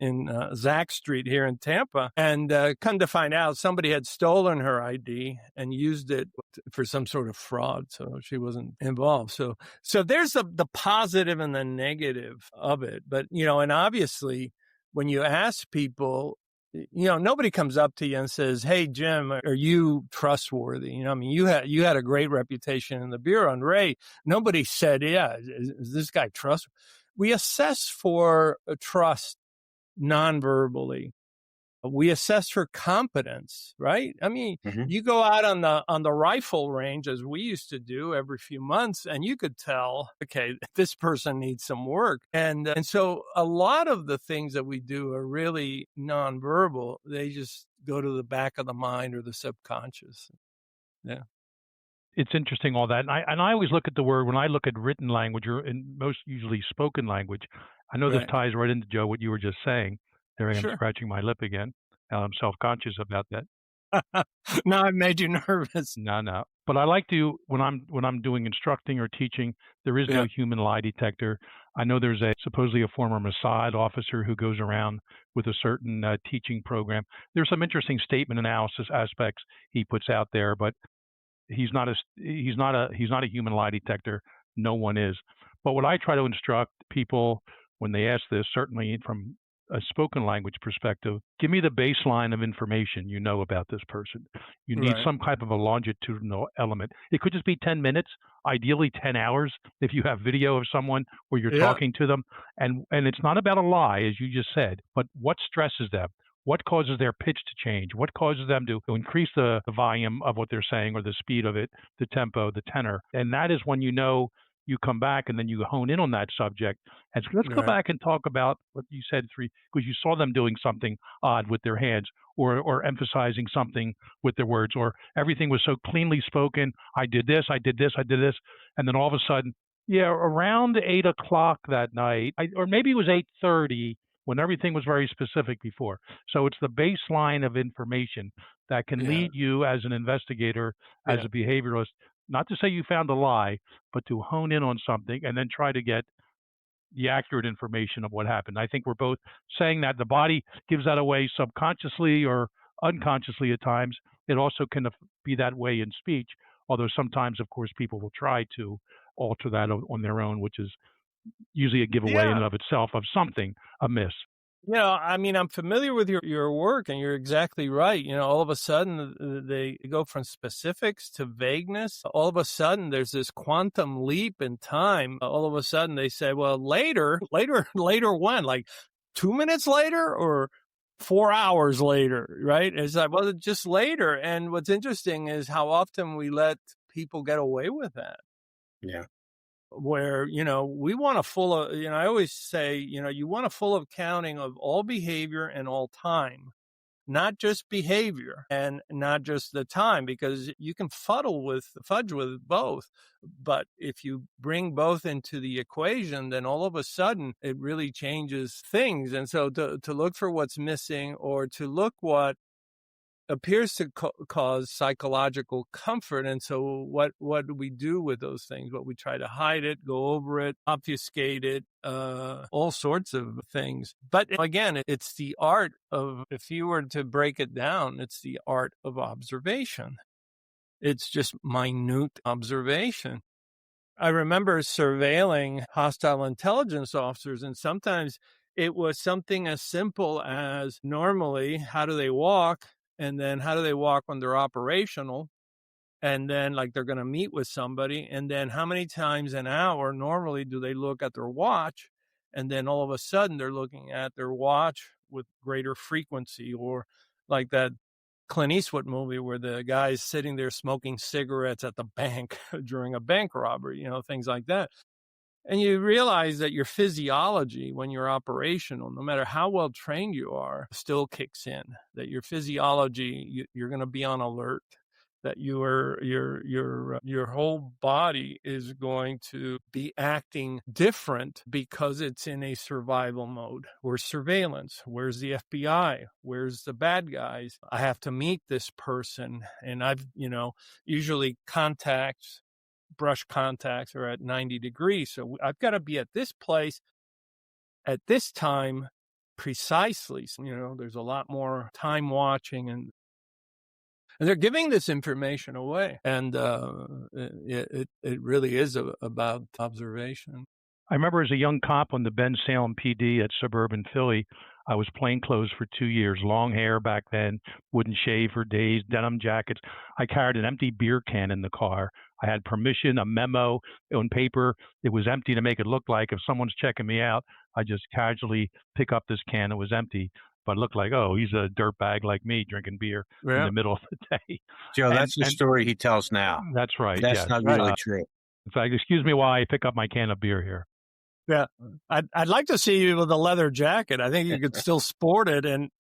Zach Street here in Tampa. And come to find out, somebody had stolen her ID and used it for some sort of fraud. So she wasn't involved. So there's the positive and the negative of it. But and obviously, when you ask people, nobody comes up to you and says, "Hey, Jim, are you trustworthy?" You had a great reputation in the Bureau. And Ray, nobody said, "Yeah, is this guy trustworthy?" We assess for trust non-verbally. We assess for competence, right? You go out on the rifle range, as we used to do every few months, and you could tell, okay, this person needs some work. And so a lot of the things that we do are really nonverbal. They just go to the back of the mind or the subconscious. Yeah. It's interesting, all that. And I always look at the word, when I look at written language, or in most usually spoken language, I know this ties right into, Joe, what you were just saying. There I am scratching my lip again. I'm self-conscious about that. No, I made you nervous. No. But I like to, when I'm doing instructing or teaching, there is no human lie detector. I know there's supposedly a former Mossad officer who goes around with a certain teaching program. There's some interesting statement analysis aspects he puts out there, but he's not a human lie detector. No one is. But what I try to instruct people when they ask this, certainly from a spoken language perspective, give me the baseline of information you know about this person. You need Right. some type of a longitudinal element. It could just be 10 minutes, ideally 10 hours if you have video of someone where you're Yeah. talking to them. And it's not about a lie, as you just said, but what stresses them? What causes their pitch to change? What causes them to increase the volume of what they're saying or the speed of it, the tempo, the tenor? And that is when you know you come back and then you hone in on that subject. And so let's go Right. back and talk about what you said because you saw them doing something odd with their hands or emphasizing something with their words, or everything was so cleanly spoken. I did this, I did this, I did this. And then all of a sudden, yeah, around 8 o'clock that night, or maybe it was 8:30 when everything was very specific before. So it's the baseline of information that can Yeah. lead you as an investigator, as Yeah. a behavioralist, not to say you found a lie, but to hone in on something and then try to get the accurate information of what happened. I think we're both saying that the body gives that away subconsciously or unconsciously at times. It also can be that way in speech, although sometimes, of course, people will try to alter that on their own, which is usually a giveaway in Yeah. and of itself of something amiss. I mean, I'm familiar with your work, and you're exactly right. All of a sudden they go from specifics to vagueness. All of a sudden there's this quantum leap in time. All of a sudden they say, well, later, later when? Like 2 minutes later or 4 hours later, right? It's like, well, just later. And what's interesting is how often we let people get away with that. Yeah. Where, we want a full of, I always say, you want a full accounting of all behavior and all time, not just behavior and not just the time, because you can fudge with both. But if you bring both into the equation, then all of a sudden it really changes things. And so to look for what's missing, or to look what appears to cause psychological comfort. And so what do we do with those things? Well, we try to hide it, go over it, obfuscate it, all sorts of things. But again, it's the art of, if you were to break it down, it's the art of observation. It's just minute observation. I remember surveilling hostile intelligence officers, and sometimes it was something as simple as, normally, how do they walk? And then how do they walk when they're operational? And then, like, they're going to meet with somebody. And then how many times an hour normally do they look at their watch? And then all of a sudden they're looking at their watch with greater frequency, or like that Clint Eastwood movie where the guy's sitting there smoking cigarettes at the bank during a bank robbery, things like that. And you realize that your physiology, when you're operational, no matter how well trained you are, still kicks in. That your physiology, you're going to be on alert. That your whole body is going to be acting different because it's in a survival mode. Where's surveillance? Where's the FBI? Where's the bad guys? I have to meet this person, and I've usually brush contacts are at 90 degrees. So I've got to be at this place at this time precisely. So, there's a lot more time watching, and they're giving this information away. And it really is about observation. I remember as a young cop on the Ben Salem PD at suburban Philly, I was plainclothes for 2 years, long hair back then, wouldn't shave for days, denim jackets. I carried an empty beer can in the car. I had permission, a memo on paper. It was empty to make it look like if someone's checking me out, I just casually pick up this can. It was empty, but it looked like, oh, he's a dirtbag like me drinking beer in Yeah. the middle of the day. Joe, And, that's the and story he tells now. that's right. That's Yes. not Right. really true. In fact, excuse me while I pick up my can of beer here. Yeah. I'd like to see you with a leather jacket. I think you could still sport it. And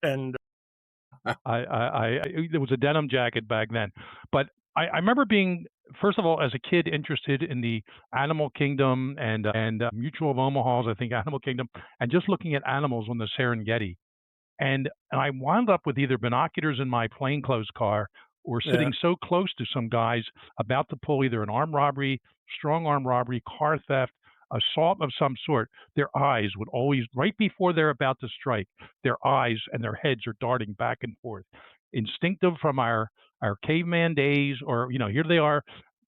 It was a denim jacket back then, but I remember being, first of all, as a kid, interested in the animal kingdom and Mutual of Omaha's, I think, Animal Kingdom, and just looking at animals on the Serengeti. And I wound up with either binoculars in my plainclothes car or yeah, sitting so close to some guys about to pull either an armed robbery, strong armed robbery, car theft, assault of some sort. Their eyes would always, right before they're about to strike, their eyes and their heads are darting back and forth. Instinctive from our caveman days, or, here they are,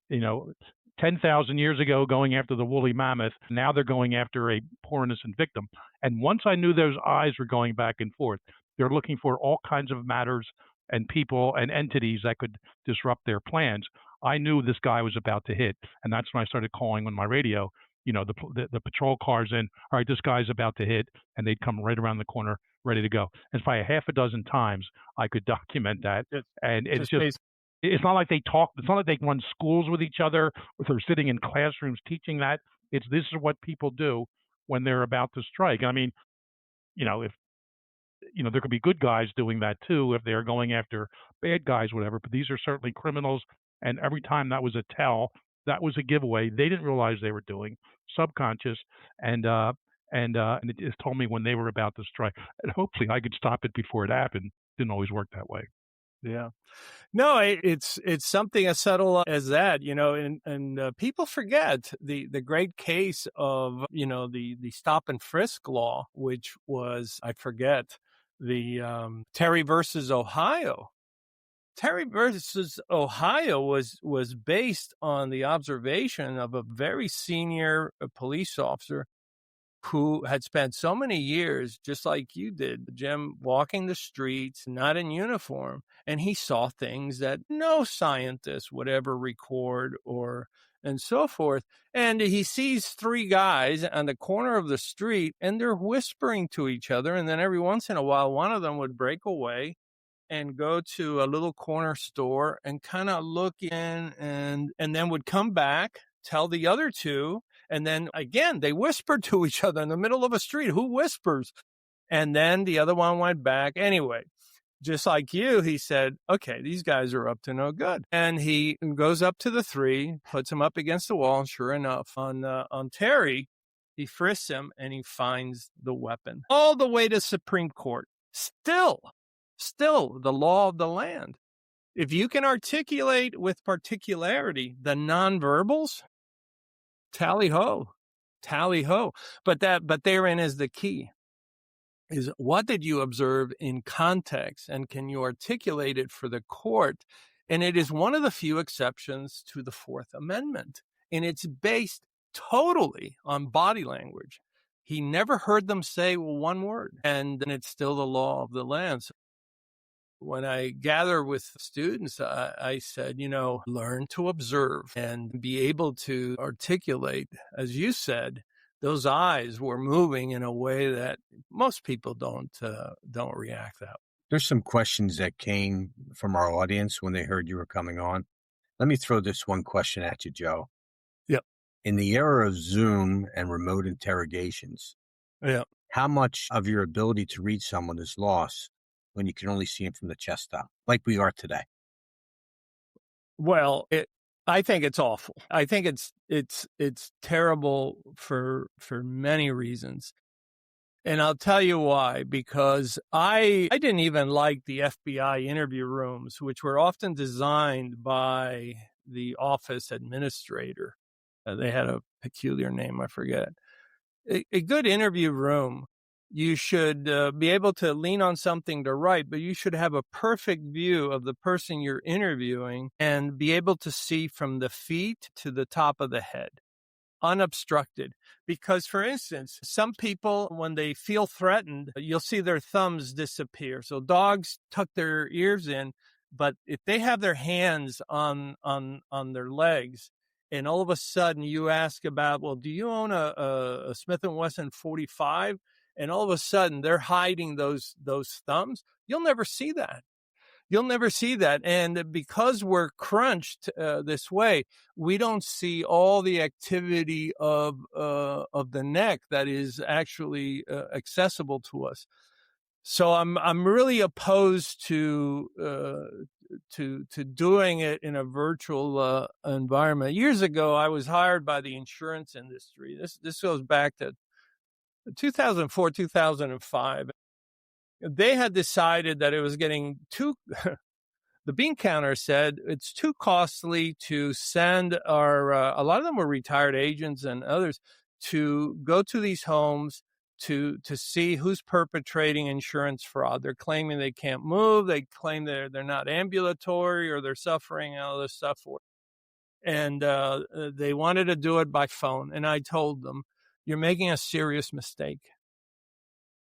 you know, 10,000 years ago going after the woolly mammoth. Now they're going after a poor innocent victim. And once I knew those eyes were going back and forth, they're looking for all kinds of matters and people and entities that could disrupt their plans. I knew this guy was about to hit, and that's when I started calling on my radio. The patrol cars in. All right, this guy's about to hit, and they'd come right around the corner, ready to go. And probably half a dozen times I could document that. And it's just it's not like they talk. It's not like they run schools with each other, or they're sitting in classrooms teaching that. This is what people do when they're about to strike. I mean, if there could be good guys doing that too if they're going after bad guys, whatever. But these are certainly criminals, and every time that was a tell, that was a giveaway. They didn't realize they were doing subconscious, and it just told me when they were about to strike. And hopefully, I could stop it before it happened. Didn't always work that way. Yeah. No, it's something as subtle as that, and people forget the great case of, the stop and frisk law, which was, I forget, the Terry versus Ohio. Terry versus Ohio was based on the observation of a very senior police officer who had spent so many years, just like you did, Jim, walking the streets, not in uniform, and he saw things that no scientist would ever record and so forth. And he sees three guys on the corner of the street, and they're whispering to each other, and then every once in a while, one of them would break away and go to a little corner store and kind of look in and then would come back, tell the other two, and then again, they whispered to each other in the middle of a street. Who whispers? And then the other one went back. Anyway, just like you, he said, okay, these guys are up to no good. And he goes up to the three, puts him up against the wall. And sure enough, on Terry, he frisks him and he finds the weapon all the way to Supreme Court. Still the law of the land. If you can articulate with particularity the nonverbals, tally ho. But therein is the key, is what did you observe in context, and can you articulate it for the court? And it is one of the few exceptions to the Fourth Amendment, and it's based totally on body language. He never heard them say one word, and it's still the law of the land. So when I gather with students, I said, learn to observe and be able to articulate, as you said, those eyes were moving in a way that most people don't react that way. There's some questions that came from our audience when they heard you were coming on. Let me throw this one question at you, Joe. Yep. In the era of Zoom and remote interrogations, how much of your ability to read someone is lost when you can only see him from the chest up, like we are today? Well, I think it's awful. I think it's terrible for many reasons. And I'll tell you why, because I didn't even like the FBI interview rooms, which were often designed by the office administrator. They had a peculiar name, I forget. A good interview room, you should be able to lean on something to write, but you should have a perfect view of the person you're interviewing and be able to see from the feet to the top of the head, unobstructed. Because, for instance, some people, when they feel threatened, you'll see their thumbs disappear. So dogs tuck their ears in, but if they have their hands on their legs, and all of a sudden you ask about, well, do you own a Smith & Wesson 45? And all of a sudden they're hiding those thumbs. You'll never see that. And because we're crunched this way, we don't see all the activity of the neck that is actually accessible to us. So I'm really opposed to doing it in a virtual environment. Years ago, I was hired by the insurance industry. This goes back to 2004, 2005. They had decided that it was getting too, the bean counter said it's too costly to send a lot of them were retired agents and others, to go to these homes to see who's perpetrating insurance fraud. They're claiming they can't move. They claim they're not ambulatory, or they're suffering all this stuff. And they wanted to do it by phone. And I told them, you're making a serious mistake.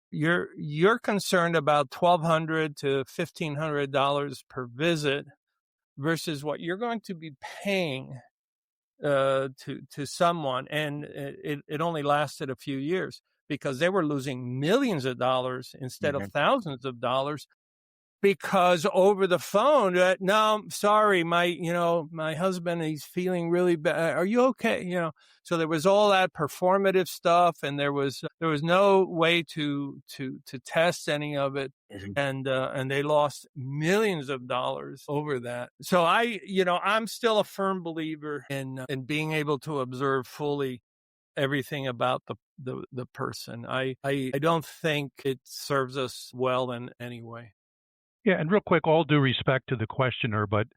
You're concerned about $1,200 to $1,500 per visit versus what you're going to be paying to someone. And it only lasted a few years because they were losing millions of dollars instead of thousands of dollars. Because over the phone, no, sorry, my husband, he's feeling really bad. Are you okay? So there was all that performative stuff, and there was no way to test any of it, and they lost millions of dollars over that. So I'm still a firm believer in being able to observe fully everything about the person. I don't think it serves us well in any way. Yeah, and real quick, all due respect to the questioner, but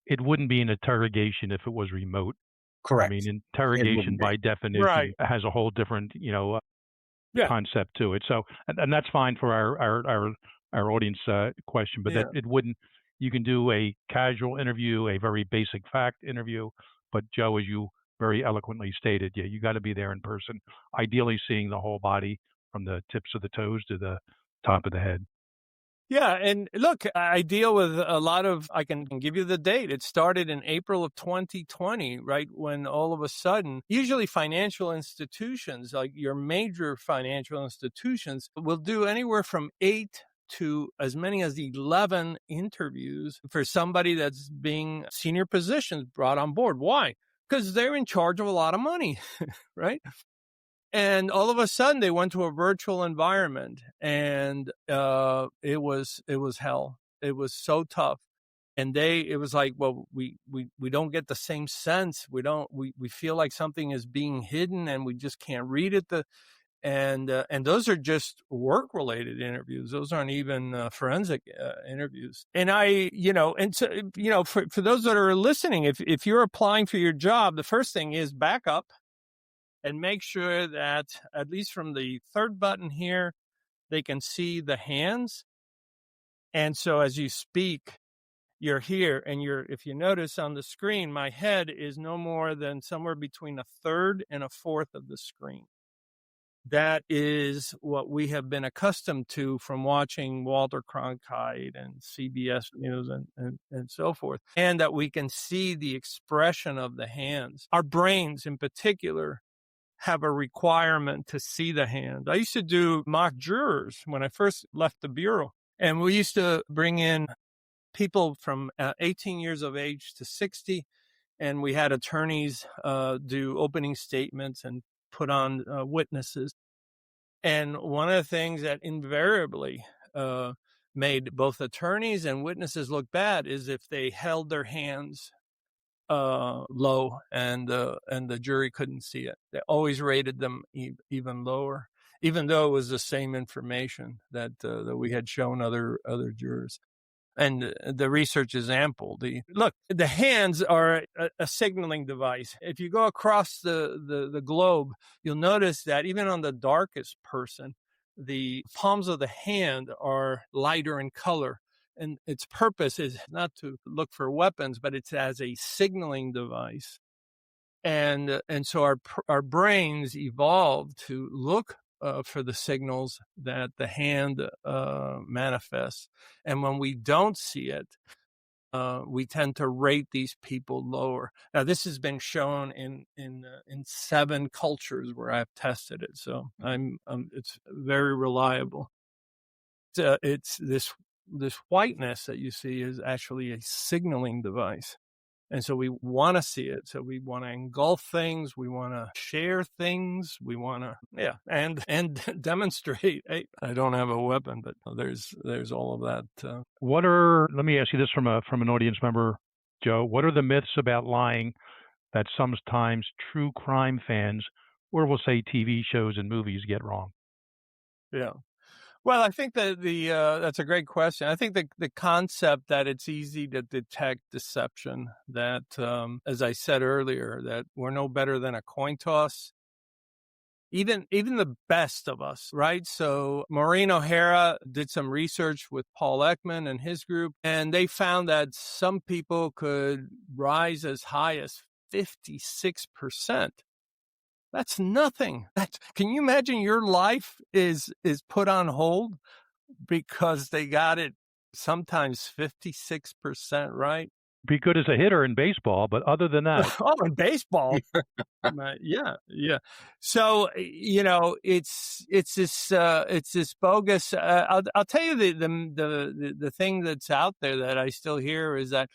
it wouldn't be an interrogation if it was remote. Correct. I mean, interrogation by definition has a whole different, concept to it. So, and that's fine for our audience question, but that it wouldn't. You can do a casual interview, a very basic fact interview, but Joe, as you very eloquently stated, you got to be there in person, ideally seeing the whole body from the tips of the toes to the top of the head. Yeah. And look, I deal with a lot of, I can give you the date. It started in April of 2020, right? When all of a sudden, usually financial institutions, like your major financial institutions, will do anywhere from 8 to as many as 11 interviews for somebody that's being senior positions brought on board. Why? Because they're in charge of a lot of money, right? And all of a sudden they went to a virtual environment, and it was hell. It was so tough. And it was like, well, we don't get the same sense. We feel like something is being hidden and we just can't read it. And those are just work related interviews. Those aren't even forensic interviews. And for those that are listening, if you're applying for your job, the first thing is back up and make sure that at least from the third button here, they can see the hands. And so as you speak, you're here, and if you notice on the screen, my head is no more than somewhere between a third and a fourth of the screen. That is what we have been accustomed to from watching Walter Cronkite and CBS News and so forth, and that we can see the expression of the hands. Our brains in particular have a requirement to see the hand. I used to do mock jurors when I first left the bureau, and we used to bring in people from 18 years of age to 60, and we had attorneys do opening statements and put on witnesses. And one of the things that invariably made both attorneys and witnesses look bad is if they held their hands low and the jury couldn't see it. They always rated them even lower, even though it was the same information that we had shown other jurors. And the research is ample. The hands are a signaling device. If you go across the globe, you'll notice that even on the darkest person, the palms of the hand are lighter in color. And its purpose is not to look for weapons, but it's as a signaling device. And so our brains evolved to look for the signals that the hand manifests. And when we don't see it, we tend to rate these people lower. Now, this has been shown in 7 cultures where I've tested it. So it's very reliable. It's this whiteness that you see is actually a signaling device. And so we want to see it. So we want to engulf things. We want to share things. We want to, and demonstrate. Hey, I don't have a weapon, but there's all of that. Let me ask you this from an audience member, Joe. What are the myths about lying that sometimes true crime fans, or we'll say TV shows and movies, get wrong? Yeah. Well, I think that that's a great question. I think the concept that it's easy to detect deception, that, as I said earlier, that we're no better than a coin toss, even the best of us, right? So Maureen O'Hara did some research with Paul Ekman and his group, and they found that some people could rise as high as 56%. That's nothing. Can you imagine your life is put on hold because they got it sometimes 56% right? Be good as a hitter in baseball, but other than that, Oh, in baseball. Yeah. So, it's this bogus. I'll tell you the thing that's out there that I still hear is that,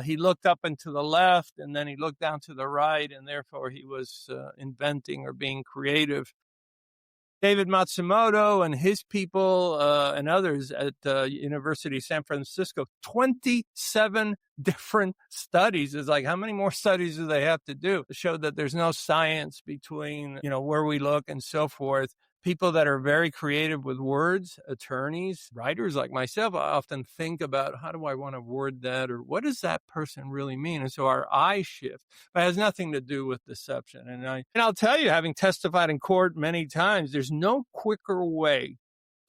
he looked up and to the left and then he looked down to the right and therefore he was inventing or being creative. David Matsumoto and his people and others at University of San Francisco, 27 different studies. Is like, how many more studies do they have to do to show that there's no science between, where we look and so forth? People that are very creative with words, attorneys, writers like myself, I often think about how do I want to word that or what does that person really mean? And so our eyes shift, but it has nothing to do with deception. And I'll tell you, having testified in court many times, there's no quicker way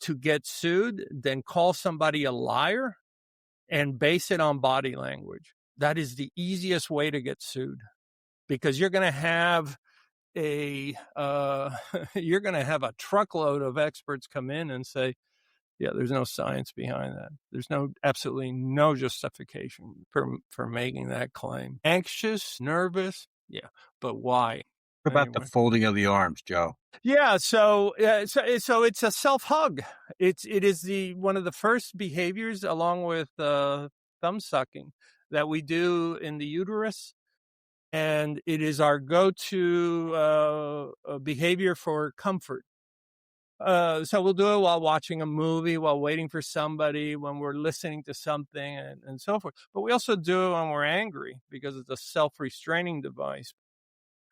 to get sued than call somebody a liar and base it on body language. That is the easiest way to get sued because you're going to have you're going to have a truckload of experts come in and say, yeah, there's no science behind that. There's absolutely no justification for making that claim. Anxious, nervous, yeah, but why? What about the folding of the arms, Joe? Yeah, so it's a self hug. It is one of the first behaviors, along with thumb sucking, that we do in the uterus. And it is our go-to behavior for comfort. So we'll do it while watching a movie, while waiting for somebody, when we're listening to something, and so forth. But we also do it when we're angry because it's a self-restraining device.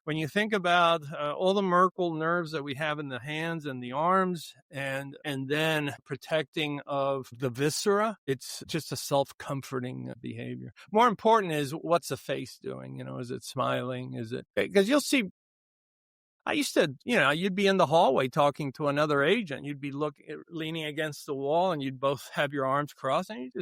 When you think about all the Merkel nerves that we have in the hands and the arms and then protecting of the viscera, it's just a self-comforting behavior. More important is what's the face doing? Is it smiling? Is it, because you'll see, I used to, you'd be in the hallway talking to another agent. You'd be leaning against the wall and you'd both have your arms crossed and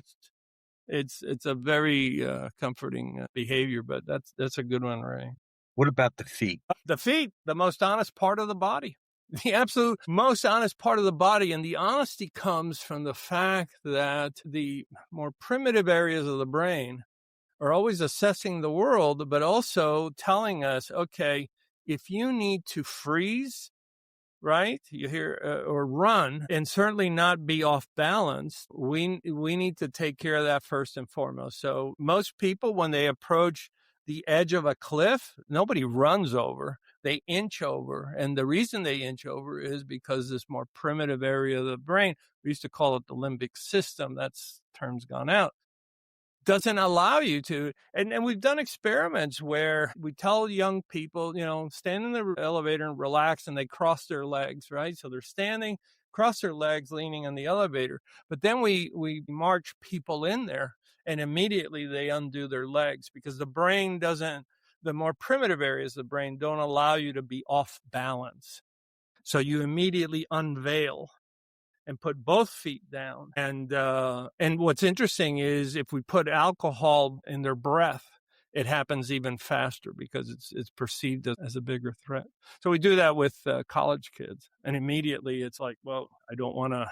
it's a very comforting behavior, but that's a good one, Ray. What about the feet? The feet, the most honest part of the body, the absolute most honest part of the body. And the honesty comes from the fact that the more primitive areas of the brain are always assessing the world, but also telling us, okay, if you need to freeze, right? You hear or run, and certainly not be off balance. We need to take care of that first and foremost. So most people, when they approach the edge of a cliff, nobody runs over. They inch over. And the reason they inch over is because this more primitive area of the brain, we used to call it the limbic system, that's term's gone out, doesn't allow you to. And we've done experiments where we tell young people, stand in the elevator and relax, and they cross their legs, right? So they're standing, cross their legs, leaning on the elevator. But then we march people in there, and immediately they undo their legs because the brain doesn't, the more primitive areas of the brain don't allow you to be off balance. So you immediately unveil and put both feet down. And what's interesting is if we put alcohol in their breath, it happens even faster because it's perceived as a bigger threat. So we do that with college kids, and immediately it's like, well, I don't want to.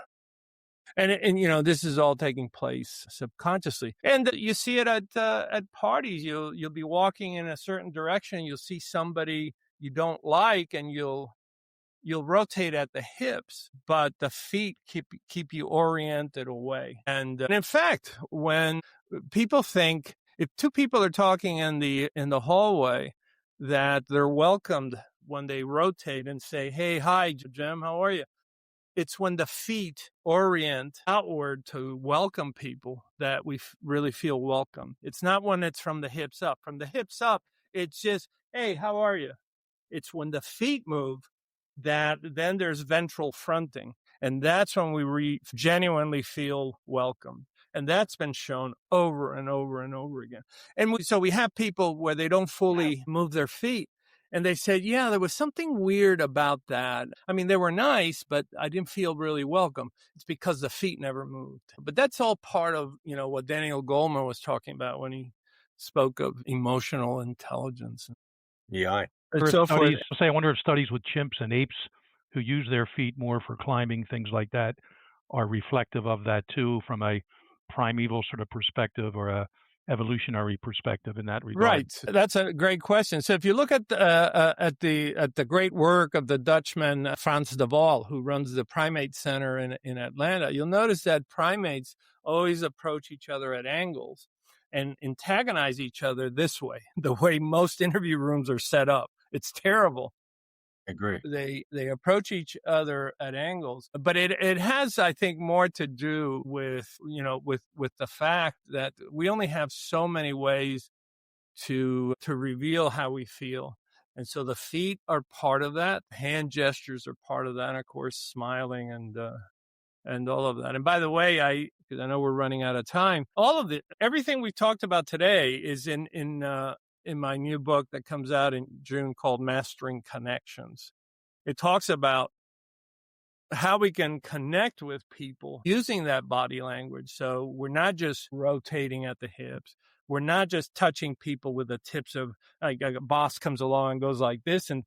And this is all taking place subconsciously, and you see it at parties. You'll be walking in a certain direction, you'll see somebody you don't like, and you'll rotate at the hips, but the feet keep you oriented away. And in fact, when people think, if two people are talking in the hallway, that they're welcomed when they rotate and say, "Hey, hi, Jim, how are you?" It's when the feet orient outward to welcome people that we really feel welcome. It's not when it's from the hips up. From the hips up, it's just, "Hey, how are you?" It's when the feet move that then there's ventral fronting. And that's when we genuinely feel welcome. And that's been shown over and over and over again. And so we have people where they don't fully move their feet. And they said, yeah, there was something weird about that. I mean, they were nice, but I didn't feel really welcome. It's because the feet never moved. But that's all part of, what Daniel Goleman was talking about when he spoke of emotional intelligence Yeah. and so forth. I wonder if studies with chimps and apes who use their feet more for climbing, things like that, are reflective of that too, from a primeval sort of perspective or a evolutionary perspective in that regard. Right. That's a great question. So if you look at the great work of the Dutchman Frans de Waal, who runs the Primate Center in Atlanta, you'll notice that primates always approach each other at angles and antagonize each other this way, the way most interview rooms are set up. It's terrible. Agree. They approach each other at angles, but it has, I think, more to do with with the fact that we only have so many ways to reveal how we feel, and so the feet are part of that. Hand gestures are part of that, and of course, smiling and all of that. And by the way, because I know we're running out of time, everything we've talked about today is in my new book that comes out in June called Mastering Connections. It talks about how we can connect with people using that body language. So we're not just rotating at the hips. We're not just touching people with the tips of, like a boss comes along and goes like this and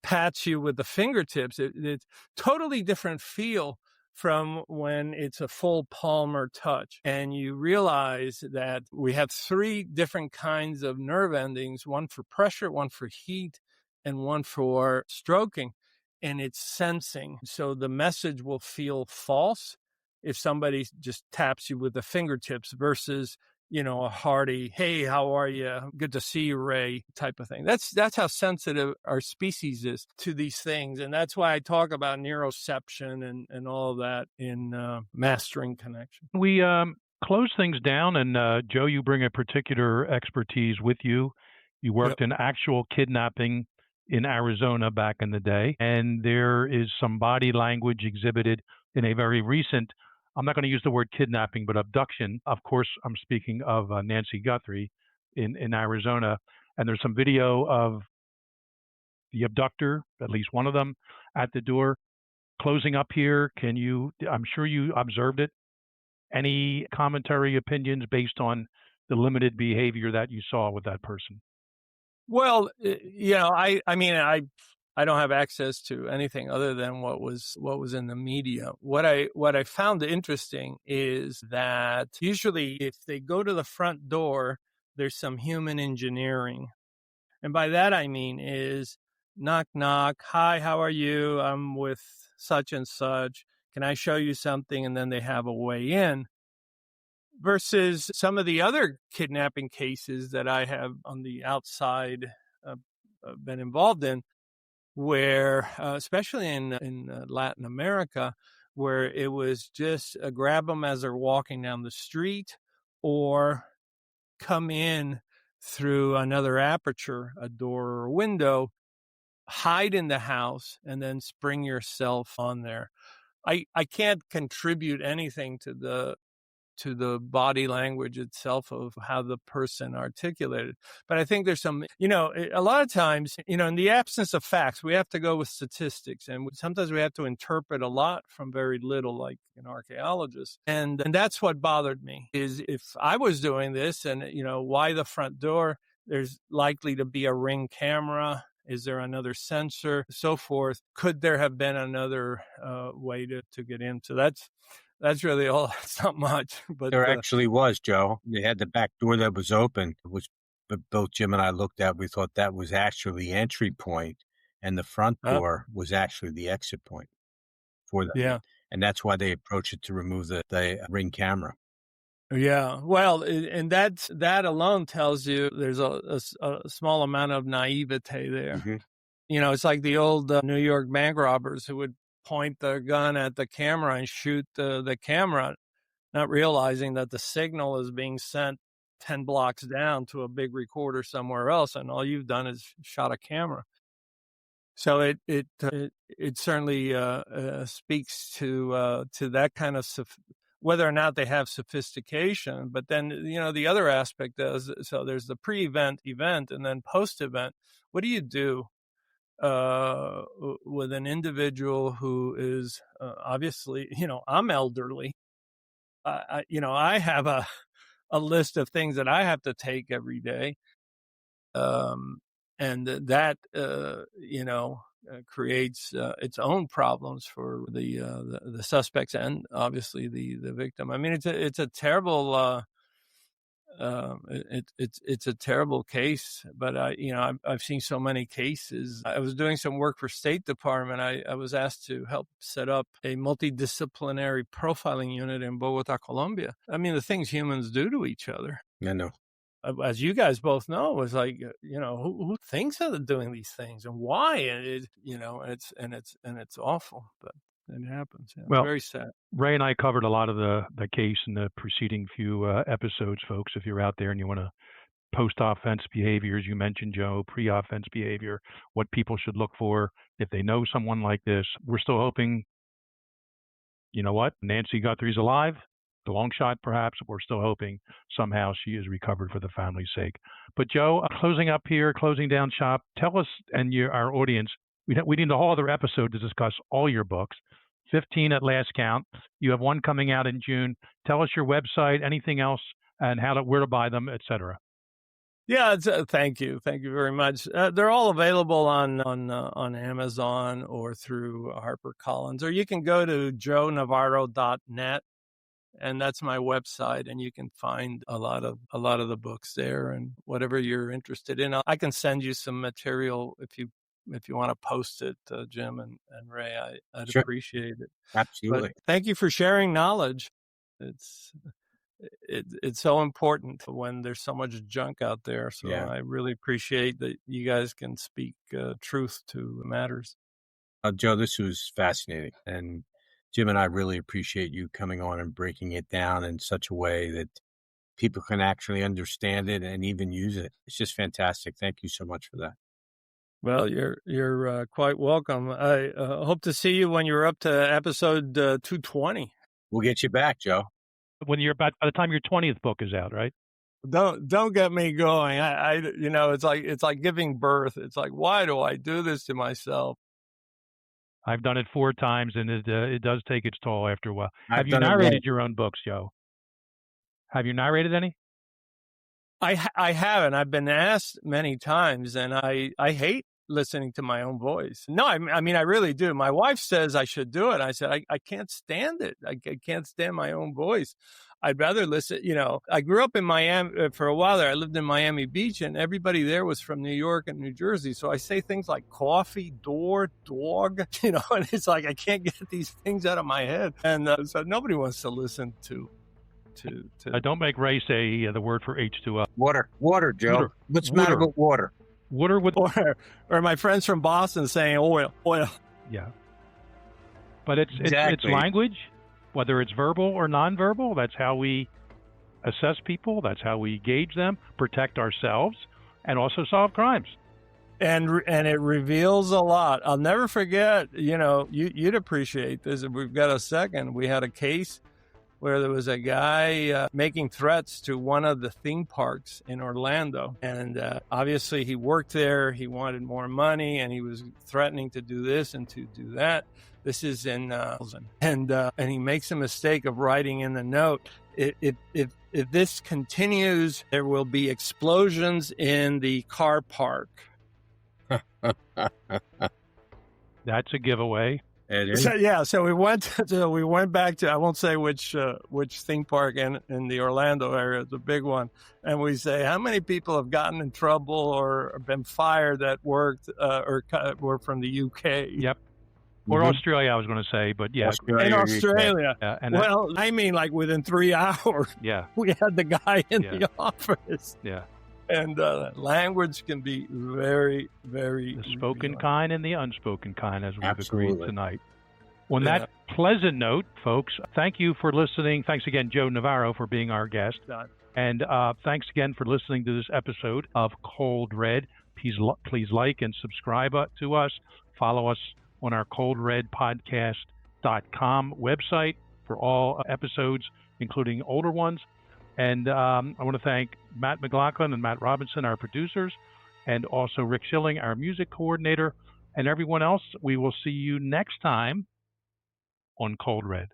pats you with the fingertips. It's totally different feel from when it's a full palmar touch. And you realize that we have 3 different kinds of nerve endings, one for pressure, one for heat, and one for stroking. And it's sensing. So the message will feel false if somebody just taps you with the fingertips versus a hearty, hey, how are you? Good to see you, Ray, type of thing. That's how sensitive our species is to these things. And that's why I talk about neuroception and all of that in Mastering Connection. We close things down, and Joe, you bring a particular expertise with you. You worked in actual kidnapping in Arizona back in the day, and there is some body language exhibited in a very recent, I'm not going to use the word kidnapping, but abduction. Of course, I'm speaking of Nancy Guthrie in Arizona. And there's some video of the abductor, at least one of them, at the door. Closing up here, I'm sure you observed it. Any commentary, opinions based on the limited behavior that you saw with that person? Well, I mean, I don't have access to anything other than what was in the media. What I found interesting is that usually if they go to the front door, there's some human engineering. And by that I mean is knock, knock. Hi, how are you? I'm with such and such. Can I show you something? And then they have a way in. Versus some of the other kidnapping cases that I have on the outside been involved in, where, especially in Latin America, where it was just grab them as they're walking down the street or come in through another aperture, a door or a window, hide in the house, and then spring yourself on there. I can't contribute anything to the body language itself of how the person articulated. But I think there's some, a lot of times, in the absence of facts, we have to go with statistics. And sometimes we have to interpret a lot from very little, like an archaeologist. And that's what bothered me is if I was doing this and, why the front door? There's likely to be a Ring camera. Is there another sensor? So forth. Could there have been another way to get in? So that's really all. It's not much, but there actually was, Joe. They had the back door that was open, which both Jim and I looked at. We thought that was actually the entry point, and the front door was actually the exit point for them. Yeah, and that's why they approached it to remove the Ring camera. Yeah, well, and that alone tells you there's a small amount of naivete there. Mm-hmm. It's like the old New York bank robbers who would point their gun at the camera and shoot the camera, not realizing that the signal is being sent 10 blocks down to a big recorder somewhere else, and all you've done is shot a camera. So it certainly speaks to that kind of whether or not they have sophistication. But then the other aspect is, so there's the pre-event, event, and then post-event. What do you do with an individual who is obviously, I'm elderly. I have a list of things that I have to take every day. And that, creates its own problems for the suspects and obviously the victim. I mean, it's a terrible, it's a terrible case, but I've seen so many cases. I was doing some work for State Department. I was asked to help set up a multidisciplinary profiling unit in Bogota, Colombia. I mean, the things humans do to each other. I know. As you guys both know, it's like, who thinks of doing these things and why? And it's awful, but it happens. Yeah. Well, very sad. Ray and I covered a lot of the case in the preceding few episodes, folks. If you're out there and you want to post-offense behaviors, you mentioned, Joe, pre-offense behavior, what people should look for if they know someone like this. We're still hoping, you know what, Nancy Guthrie's alive. The long shot, perhaps. We're still hoping somehow she is recovered for the family's sake. But Joe, closing up here, closing down shop, tell us and our audience, we need a whole other episode to discuss all your books, 15 at last count. You have one coming out in June. Tell us your website, anything else, and where to buy them, etc. Yeah, thank you very much. They're all available on Amazon or through HarperCollins, or you can go to joenavarro.net. And that's my website, and you can find a lot of the books there, and whatever you're interested in. I can send you some material if you want to post it, Jim and Ray. I'd Sure. appreciate it. Absolutely. But thank you for sharing knowledge. It's so important when there's so much junk out there. So yeah. I really appreciate that you guys can speak truth to matters. Joe, this was fascinating, and Jim and I really appreciate you coming on and breaking it down in such a way that people can actually understand it and even use it. It's just fantastic. Thank you so much for that. Well, you're quite welcome. I hope to see you when you're up to episode 220. We'll get you back, Joe. When you're by the time your 20th book is out, right? Don't get me going. It's like giving birth. It's like, why do I do this to myself? I've done it 4 times, and it does take its toll after a while. Have you narrated your own books, Joe? Have you narrated any? I haven't. I've been asked many times, and I hate listening to my own voice. No, I mean, I really do. My wife says I should do it. I said, I can't stand it. I can't stand my own voice. I'd rather listen. I grew up in Miami for a while there. I lived in Miami Beach, and everybody there was from New York and New Jersey. So I say things like coffee, door, dog, and it's like I can't get these things out of my head. And so nobody wants to listen to. Don't make Ray say the word for H2O. Water, Joe. What's the matter with water? Water with or my friends from Boston saying oil. Yeah, but it's language, whether it's verbal or nonverbal. That's how we assess people. That's how we gauge them, protect ourselves, and also solve crimes. And it reveals a lot. I'll never forget. You'd appreciate this if we've got a second. We had a case where there was a guy making threats to one of the theme parks in Orlando. And obviously he worked there, he wanted more money, and he was threatening to do this and to do that. This is in, and he makes a mistake of writing in the note, if this continues, there will be explosions in the car park. That's a giveaway. So we went back to, I won't say which theme park in the Orlando area, it's a big one, and we say how many people have gotten in trouble or been fired that worked or were from the UK. Yep. Or Australia, I was going to say, but yeah. Australia. I mean, like within 3 hours. Yeah. We had the guy in the office. Yeah. And language can be very, very... The spoken kind and the unspoken kind, as we've agreed tonight. On that pleasant note, folks, thank you for listening. Thanks again, Joe Navarro, for being our guest. And thanks again for listening to this episode of Cold Red. Please like and subscribe to us. Follow us on our coldredpodcast.com website for all episodes, including older ones. And I want to thank Matt McLaughlin and Matt Robinson, our producers, and also Rick Schilling, our music coordinator, and everyone else. We will see you next time on Cold Red.